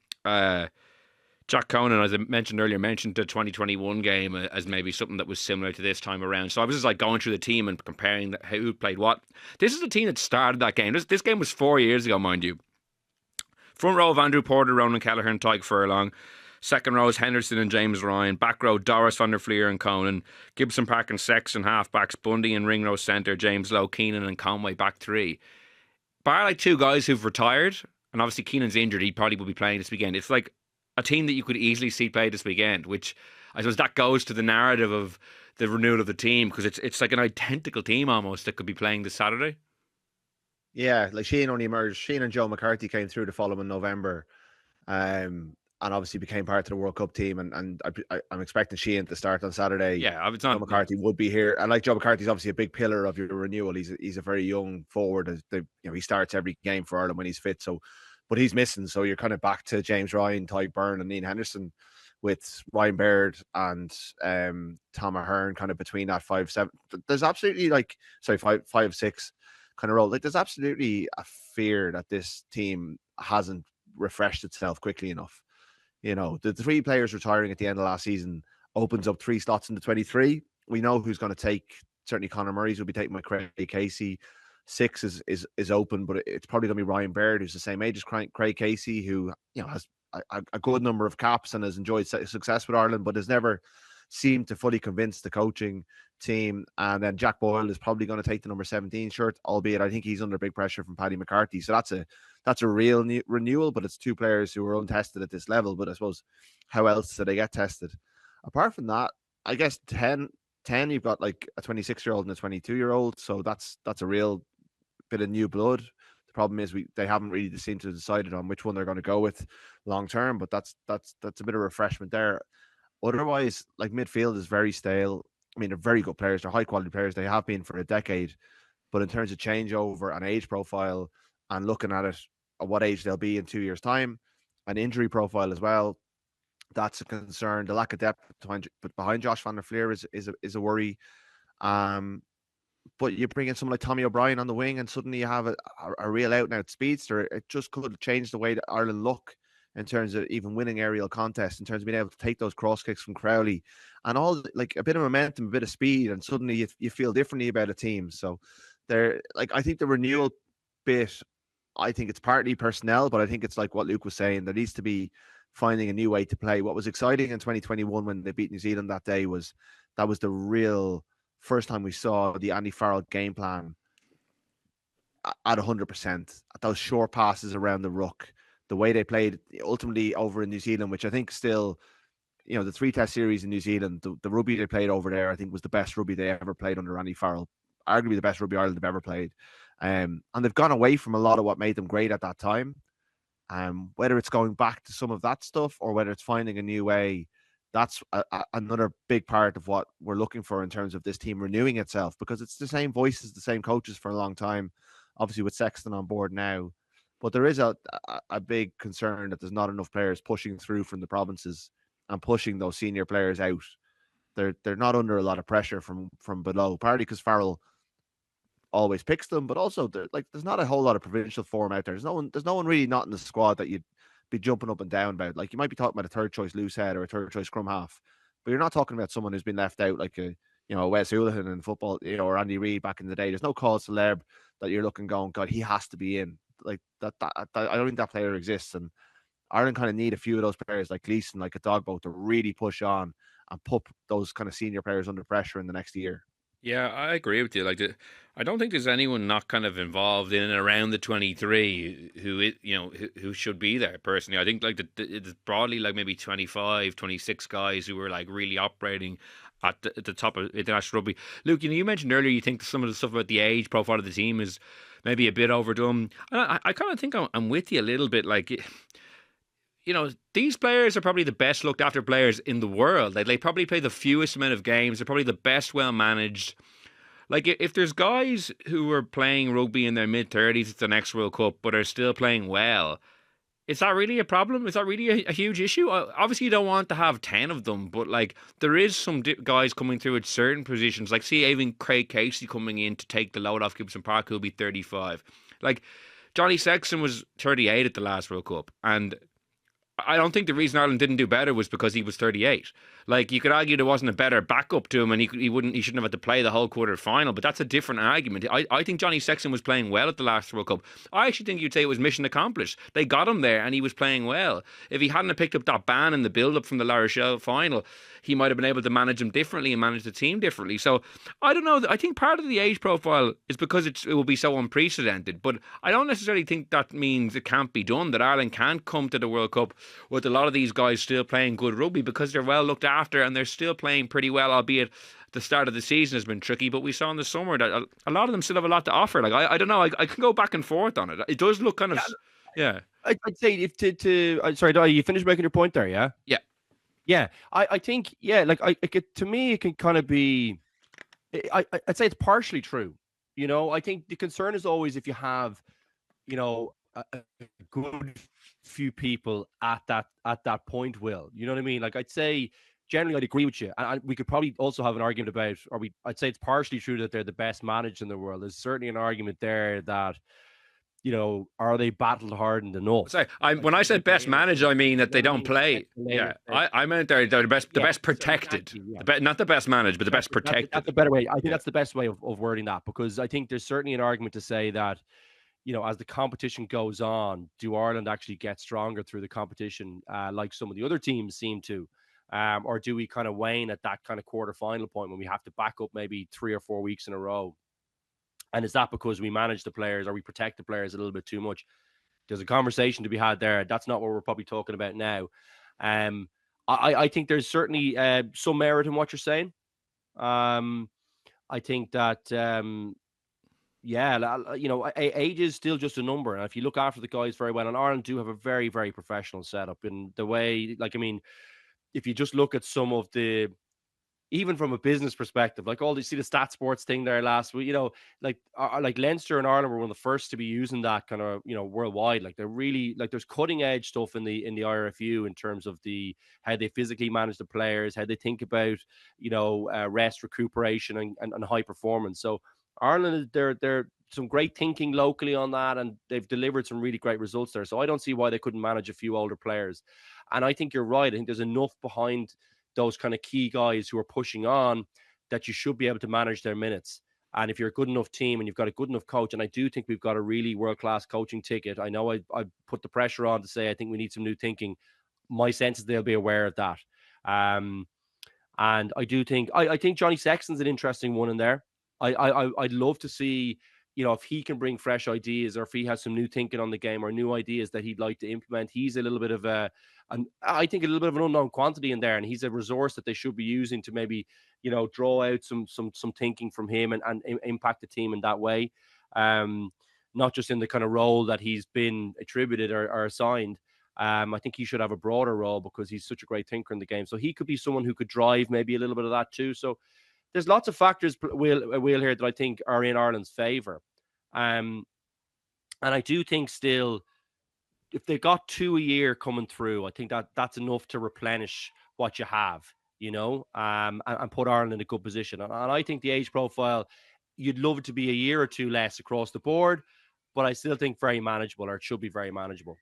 Jack Conan, as I mentioned earlier, mentioned the 2021 game as maybe something that was similar to this time around. So I was just like going through the team and comparing who played what. This is the team that started that game. This game was 4 years ago, mind you. Front row of Andrew Porter, Ronan Kelleher and Tyke Furlong. Second row is Henderson and James Ryan. Back row, Doris van der Fleer and Conan. Gibson Park and Sexton halfbacks. Bundy and ring row centre. James Lowe, Keenan and Conway back three. Bar like two guys who've retired, and obviously Keenan's injured, he probably will be playing this weekend. It's like a team that you could easily see play this weekend, which I suppose that goes to the narrative of the renewal of the team, because it's like an identical team almost that could be playing this Saturday. Yeah, like Sheehan only emerged. Sheehan and Joe McCarthy came through the following November, and obviously became part of the World Cup team. And I'm expecting Sheehan to start on Saturday. Yeah, it's not. Joe McCarthy would be here, and like Joe McCarthy's obviously a big pillar of your renewal. He's a very young forward. He starts every game for Ireland when he's fit. So, but he's missing. So you're kind of back to James Ryan, Ty Byrne, and Ian Henderson, with Ryan Baird and Tom Ahern kind of between that 5-7. There's absolutely 5-6 kind of role. Like there's absolutely a fear that this team hasn't refreshed itself quickly enough. The three players retiring at the end of last season opens up 3 slots in the 23. We know who's going to take. Certainly Conor Murray's will be taken by Craig Casey. 6 is open, but it's probably going to be Ryan Baird, who's the same age as Craig Casey, who has a good number of caps and has enjoyed success with Ireland, but has never seemed to fully convince the coaching team. And then Jack Boyle is probably going to take the number 17 shirt, albeit I think he's under big pressure from Paddy McCarthy. So that's a real renewal, but it's 2 players who are untested at this level. But I suppose, how else do they get tested? Apart from that, I guess 10 you've got like a 26-year-old and a 22-year-old. So that's a real bit of new blood. The problem is they haven't really seemed to have decided on which one they're going to go with long term. But that's a bit of refreshment there. Otherwise, like midfield is very stale. I mean, they're very good players. They're high quality players. They have been for a decade. But in terms of changeover and age profile and looking at it, at what age they'll be in 2 years' time, and injury profile as well, that's a concern. The lack of depth behind Josh van der Fleer is a worry. But you bring in someone like Tommy O'Brien on the wing, and suddenly you have a real out and out speedster. It just could change the way that Ireland look in terms of even winning aerial contests, in terms of being able to take those cross kicks from Crowley, and all like a bit of momentum, a bit of speed, and suddenly you feel differently about a team. So I think the renewal bit, I think it's partly personnel, but I think it's like what Luke was saying. There needs to be finding a new way to play. What was exciting in 2021 when they beat New Zealand that day was the real first time we saw the Andy Farrell game plan at 100%. Those short passes around the ruck, the way they played ultimately over in New Zealand, which I think still, the 3-test series in New Zealand, the rugby they played over there, I think was the best rugby they ever played under Andy Farrell. Arguably the best rugby Ireland have ever played. And they've gone away from a lot of what made them great at that time. Whether it's going back to some of that stuff or whether it's finding a new way, that's another big part of what we're looking for in terms of this team renewing itself, because it's the same voices, the same coaches for a long time, obviously with Sexton on board now. But there is a big concern that there's not enough players pushing through from the provinces and pushing those senior players out. They're not under a lot of pressure from below, partly because Farrell always picks them, but also there's not a whole lot of provincial form out there. There's no one really not in the squad that you'd be jumping up and down about. Like, you might be talking about a third choice loose head or a third choice scrum half, but you're not talking about someone who's been left out like a Wes Houlihan in football, or Andy Reid back in the day. There's no call celeb that you're looking going, God, he has to be in. Like that I don't think that player exists, and Ireland kind of need a few of those players like Gleeson, like a dogboat, to really push on and put those kind of senior players under pressure in the next year. Yeah, I agree with you. I don't think there's anyone not kind of involved in and around the 23 who should be there. Personally, I think it's broadly like maybe 25, 26 guys who were like really operating at the top of international rugby. Luke, you mentioned earlier you think some of the stuff about the age profile of the team is maybe a bit overdone. And I kind of think I'm with you a little bit. Like, these players are probably the best looked after players in the world. They probably play the fewest amount of games. They're probably the best well managed. Like, if there's guys who are playing rugby in their mid-30s at the next World Cup but are still playing well, is that really a problem? Is that really a huge issue? Obviously, you don't want to have 10 of them, but like there is some guys coming through at certain positions. Like, see, even Craig Casey coming in to take the load off Gibson Park, who'll be 35. Like, Johnny Sexton was 38 at the last World Cup, and I don't think the reason Ireland didn't do better was because he was 38. Like, you could argue there wasn't a better backup to him, and he shouldn't have had to play the whole quarter final. But that's a different argument. I think Johnny Sexton was playing well at the last World Cup. I actually think you'd say it was mission accomplished. They got him there, and he was playing well. If he hadn't have picked up that ban in the build-up from the La Rochelle final, he might have been able to manage him differently and manage the team differently. So I don't know. I think part of the age profile is because it will be so unprecedented. But I don't necessarily think that means it can't be done. That Ireland can come to the World Cup with a lot of these guys still playing good rugby because they're well looked after and they're still playing pretty well, albeit the start of the season has been tricky. But we saw in the summer that a lot of them still have a lot to offer. Like, I don't know, I can go back and forth on it. It does look kind of, yeah. I'd say if sorry, Di, you finished making your point there, yeah? Yeah. I think, like to me, it can kind of be, I'd say it's partially true. I think the concern is always if you have, a good few people at that point, Will. You know what I mean? Like, I'd say generally I'd agree with you. And we could probably also have an argument about, I'd say it's partially true that they're the best managed in the world. There's certainly an argument there that, are they battle hardened enough? Sorry, when I said best managed, I mean that they don't play. Yeah, I meant they're the best protected. Exactly, not the best managed, but the best protected. That's a better way. I think that's the best way of wording that, because I think there's certainly an argument to say that, as the competition goes on, do Ireland actually get stronger through the competition, like some of the other teams seem to? Or do we kind of wane at that kind of quarter-final point when we have to back up maybe 3 or 4 weeks in a row? And is that because we manage the players or we protect the players a little bit too much? There's a conversation to be had there. That's not what we're probably talking about now. I think there's certainly some merit in what you're saying. I think that, age is still just a number. And if you look after the guys very well, and Ireland do have a very, very professional setup in the way, if you just look at some of the, even from a business perspective, like all you see the Stat Sports thing there last week, like Leinster and Ireland were one of the first to be using that kind of, worldwide. Like, they're really, like, there's cutting edge stuff in the IRFU in terms of how they physically manage the players, how they think about, rest, recuperation and high performance. So Ireland, they're some great thinking locally on that, and they've delivered some really great results there. So I don't see why they couldn't manage a few older players. And I think you're right. I think there's enough behind those kind of key guys who are pushing on that you should be able to manage their minutes. And if you're a good enough team and you've got a good enough coach, and I do think we've got a really world-class coaching ticket. I know I put the pressure on to say I think we need some new thinking. My sense is they'll be aware of that. And I do think I think Johnny Sexton's an interesting one in there. I'd love to see, if he can bring fresh ideas, or if he has some new thinking on the game or new ideas that he'd like to implement. He's a little bit of I think a little bit of an unknown quantity in there, and he's a resource that they should be using to maybe, draw out some thinking from him and impact the team in that way. Not just in the kind of role that he's been attributed or assigned. I think he should have a broader role because he's such a great thinker in the game. So he could be someone who could drive maybe a little bit of that too. So there's lots of factors, Will here, that I think are in Ireland's favour. And I do think still, if they got 2 a year coming through, I think that's enough to replenish what you have, and put Ireland in a good position. And I think the age profile, you'd love it to be a year or two less across the board, but I still think very manageable, or it should be very manageable.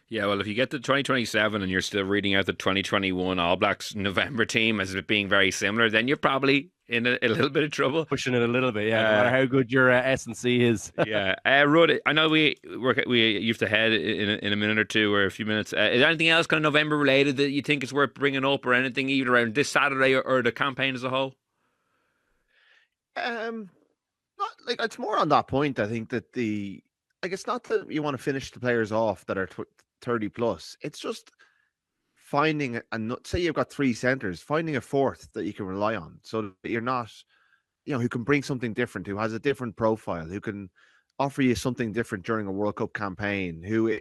Yeah, well, if you get to 2027 and you're still reading out the 2021 All Blacks November team as it being very similar, then you're probably in a little bit of trouble. Pushing it a little bit, yeah. No matter how good your S&C is. Yeah. Rud, I know we have to head in a minute or two or a few minutes. Is there anything else kind of November related that you think is worth bringing up, or anything either around this Saturday or the campaign as a whole? It's more on that point. I think that it's not that you want to finish the players off that are 30 plus. It's just finding say you've got three centers, finding a fourth that you can rely on, so that you're not, who can bring something different, who has a different profile, who can offer you something different during a World Cup campaign, who,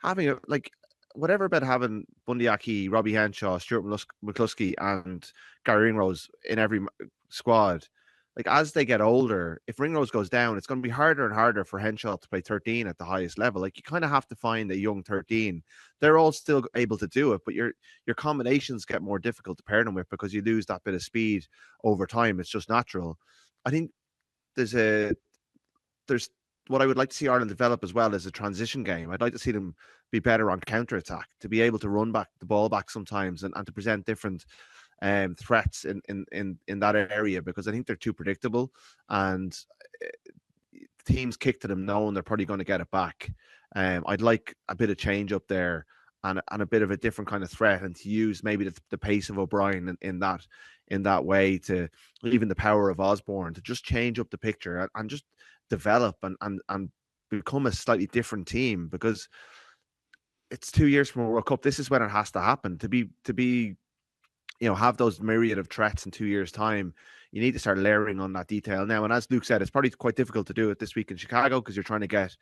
having a, like, whatever about having Bundy Aki, Robbie Henshaw, Stuart McCluskey, and Gary Ringrose in every squad. Like, as they get older, if Ringrose goes down, it's going to be harder and harder for Henshaw to play 13 at the highest level. Like, you kind of have to find a young 13. They're all still able to do it, but your combinations get more difficult to pair them with because you lose that bit of speed over time. It's just natural. I think there's what I would like to see Ireland develop as well as a transition game. I'd like to see them be better on counter attack, to be able to run back the ball back sometimes and to present different threats in that area, because I think they're too predictable, and teams kick to them knowing they're probably going to get it back. I'd like a bit of change up there and a bit of a different kind of threat, and to use maybe the pace of O'Brien in that way, to even the power of Osborne, to just change up the picture and just develop and become a slightly different team, because it's 2 years from a World Cup. This is when it has to happen to be have those myriad of threats in 2 years' time. You need to start layering on that detail now. And as Luke said, it's probably quite difficult to do it this week in Chicago, because you're trying to get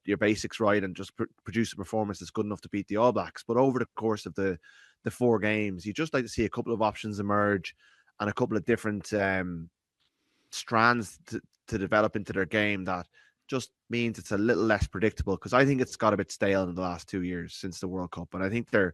your basics right and just produce a performance that's good enough to beat the All Blacks. But over the course of the 4 games, you just like to see a couple of options emerge and a couple of different strands to develop into their game that just means it's a little less predictable, because I think it's got a bit stale in the last 2 years since the World Cup. And I think they're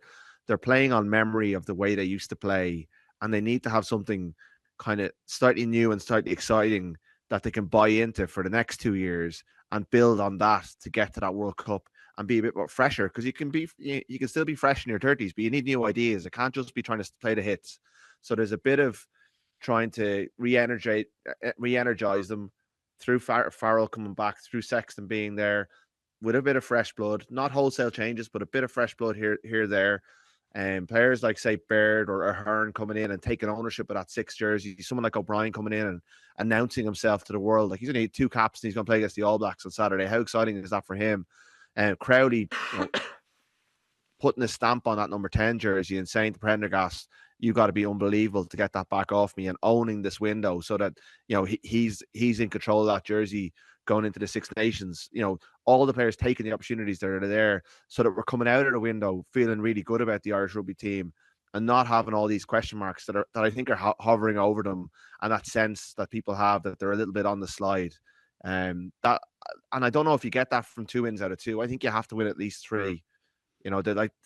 playing on memory of the way they used to play, and they need to have something kind of slightly new and slightly exciting that they can buy into for the next 2 years and build on that to get to that World Cup and be a bit more fresher, because you can still be fresh in your 30s, but you need new ideas. It can't just be trying to play the hits. So there's a bit of trying to re-energize them through Farrell coming back, through Sexton being there, with a bit of fresh blood, not wholesale changes, but a bit of fresh blood here, there. And players like, say, Baird or Ahern coming in and taking ownership of that 6 jersey. Someone like O'Brien coming in and announcing himself to the world. Like, he's going to need 2 caps and he's going to play against the All Blacks on Saturday. How exciting is that for him? And Crowley putting a stamp on that number 10 jersey and saying to Prendergast, you got to be unbelievable to get that back off me, and owning this window so that, he's in control of that jersey going into the Six Nations. All the players taking the opportunities that are there, so that we're coming out of the window feeling really good about the Irish rugby team and not having all these question marks that I think are hovering over them, and that sense that people have that they're a little bit on the slide. And I don't know if you get that from 2 wins out of 2. I think you have to win at least 3.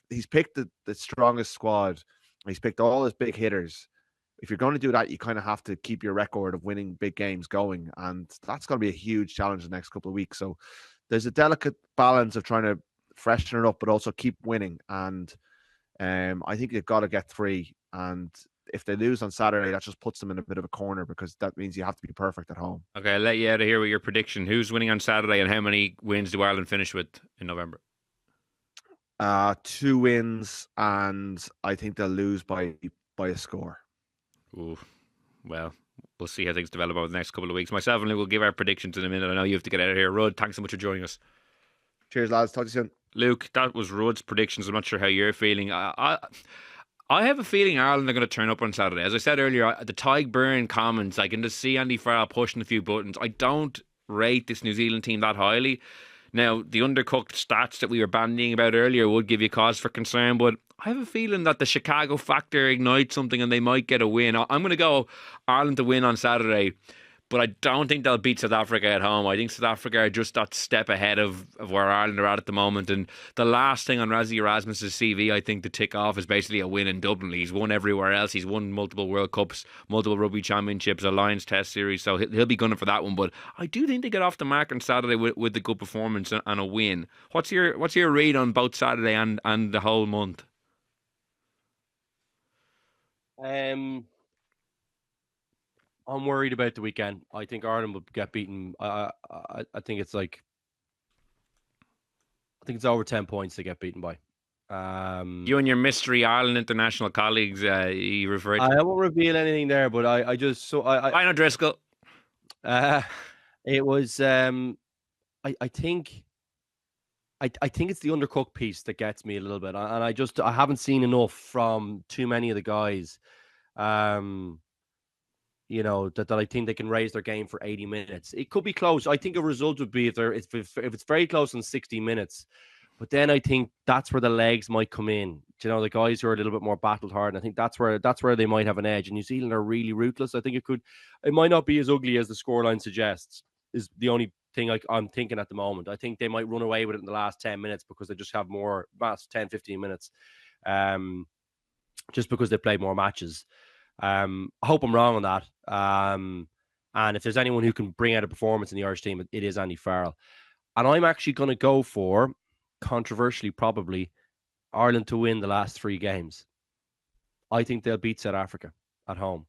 He's picked the strongest squad. He's picked all his big hitters. If you're going to do that, you kind of have to keep your record of winning big games going. And that's going to be a huge challenge the next couple of weeks. So there's a delicate balance of trying to freshen it up, but also keep winning. And I think they've got to get 3. And if they lose on Saturday, that just puts them in a bit of a corner, because that means you have to be perfect at home. Okay, I'll let you out of here with your prediction. Who's winning on Saturday, and how many wins do Ireland finish with in November? 2 wins, and I think they'll lose by a score. Ooh, well, we'll see how things develop over the next couple of weeks. Myself and Luke will give our predictions in a minute. I know you have to get out of here. Rud, thanks so much for joining us. Cheers, lads. Talk to you soon. Luke, that was Rud's predictions. I'm not sure how you're feeling. I have a feeling Ireland are going to turn up on Saturday. As I said earlier, the Tig Byrne comments, I can just see Andy Farrell pushing a few buttons. I don't rate this New Zealand team that highly. Now, the undercooked stats that we were bandying about earlier would give you cause for concern, but I have a feeling that the Chicago factor ignites something and they might get a win. I'm going to go Ireland to win on Saturday, but I don't think they'll beat South Africa at home. I think South Africa are just that step ahead of where Ireland are at the moment. And the last thing on Rassie Erasmus's CV, I think, to tick off is basically a win in Dublin. He's won everywhere else. He's won multiple World Cups, multiple Rugby Championships, a Lions Test Series. So he'll be gunning for that one. But I do think they get off the mark on Saturday with the good performance and a win. What's your read on both Saturday and the whole month? I'm worried about the weekend. I think Ireland will get beaten. I think it's I think it's over 10 points to get beaten by. You and your mystery Ireland international colleagues, you referred to. I won't reveal anything there, but I know Driscoll. It was I think I think it's the undercooked piece that gets me a little bit, and I haven't seen enough from too many of the guys. That I think they can raise their game for 80 minutes. It could be close. I think a result would be if it's very close in 60 minutes. But then I think that's where the legs might come in. The guys who are a little bit more battled hard. And I think that's where they might have an edge. And New Zealand are really ruthless. I think it might not be as ugly as the scoreline suggests, is the only thing I'm thinking at the moment. I think they might run away with it in the last 10 minutes because they just have more, last 10, 15 minutes, just because they played more matches. I hope I'm wrong on that. And if there's anyone who can bring out a performance in the Irish team, it is Andy Farrell. And I'm actually going to go for, controversially probably, Ireland to win the last 3 games. I think they'll beat South Africa at home.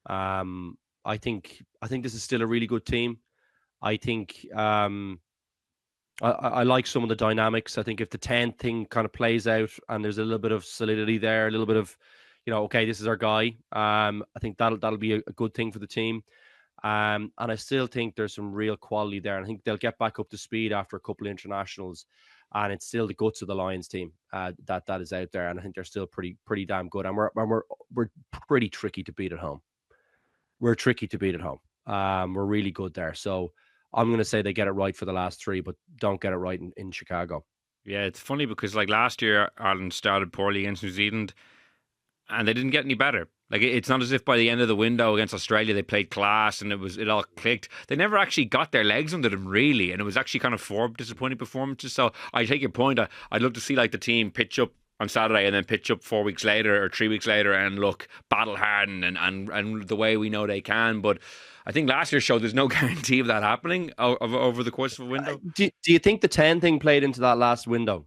I think this is still a really good team. I think I like some of the dynamics. I think if the 10 thing kind of plays out and there's a little bit of solidity there, a little bit of, okay, this is our guy. I think that'll be a good thing for the team. And I still think there's some real quality there. And I think they'll get back up to speed after a couple of internationals. And it's still the guts of the Lions team that is out there. And I think they're still pretty damn good. And we're pretty tricky to beat at home. We're tricky to beat at home. We're really good there. So I'm going to say they get it right for the last 3, but don't get it right in Chicago. Yeah, it's funny because like last year, Ireland started poorly against New Zealand and they didn't get any better. Like, it's not as if by the end of the window against Australia they played class and it all clicked. They never actually got their legs under them, really, and it was actually kind of 4 disappointing performances. So I take your point. I'd love to see like the team pitch up on Saturday and then pitch up 4 weeks later or 3 weeks later and look battle hardened and the way we know they can. But I think last year's show, there's no guarantee of that happening over the course of a window. Do you think the 10 thing played into that last window?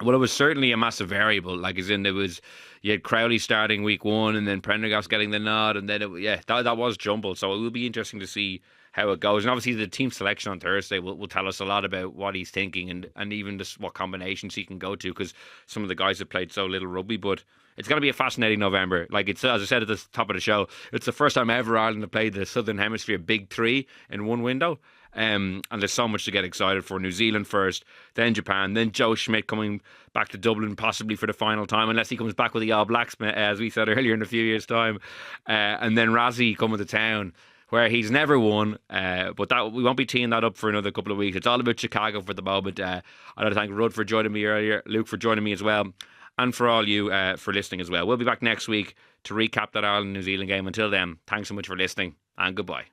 Well, it was certainly a massive variable. Like, as in, you had Crowley starting week 1, and then Prendergast getting the nod, and then that was jumbled. So it will be interesting to see how it goes. And obviously, the team selection on Thursday will tell us a lot about what he's thinking and even just what combinations he can go to, because some of the guys have played so little rugby. But it's going to be a fascinating November. Like, it's, as I said at the top of the show, it's the first time ever Ireland have played the Southern Hemisphere Big 3 in one window. And there's so much to get excited for. New Zealand first, then Japan, then Joe Schmidt coming back to Dublin possibly for the final time, unless he comes back with the All Blacks, as we said earlier, in a few years' time. And then Razzie coming to town, where he's never won. But that we won't be teeing that up for another couple of weeks. It's all about Chicago for the moment. I'd like to thank Rudd for joining me earlier, Luke for joining me as well, and for all you for listening as well. We'll be back next week to recap that Ireland-New Zealand game. Until then, thanks so much for listening, and goodbye.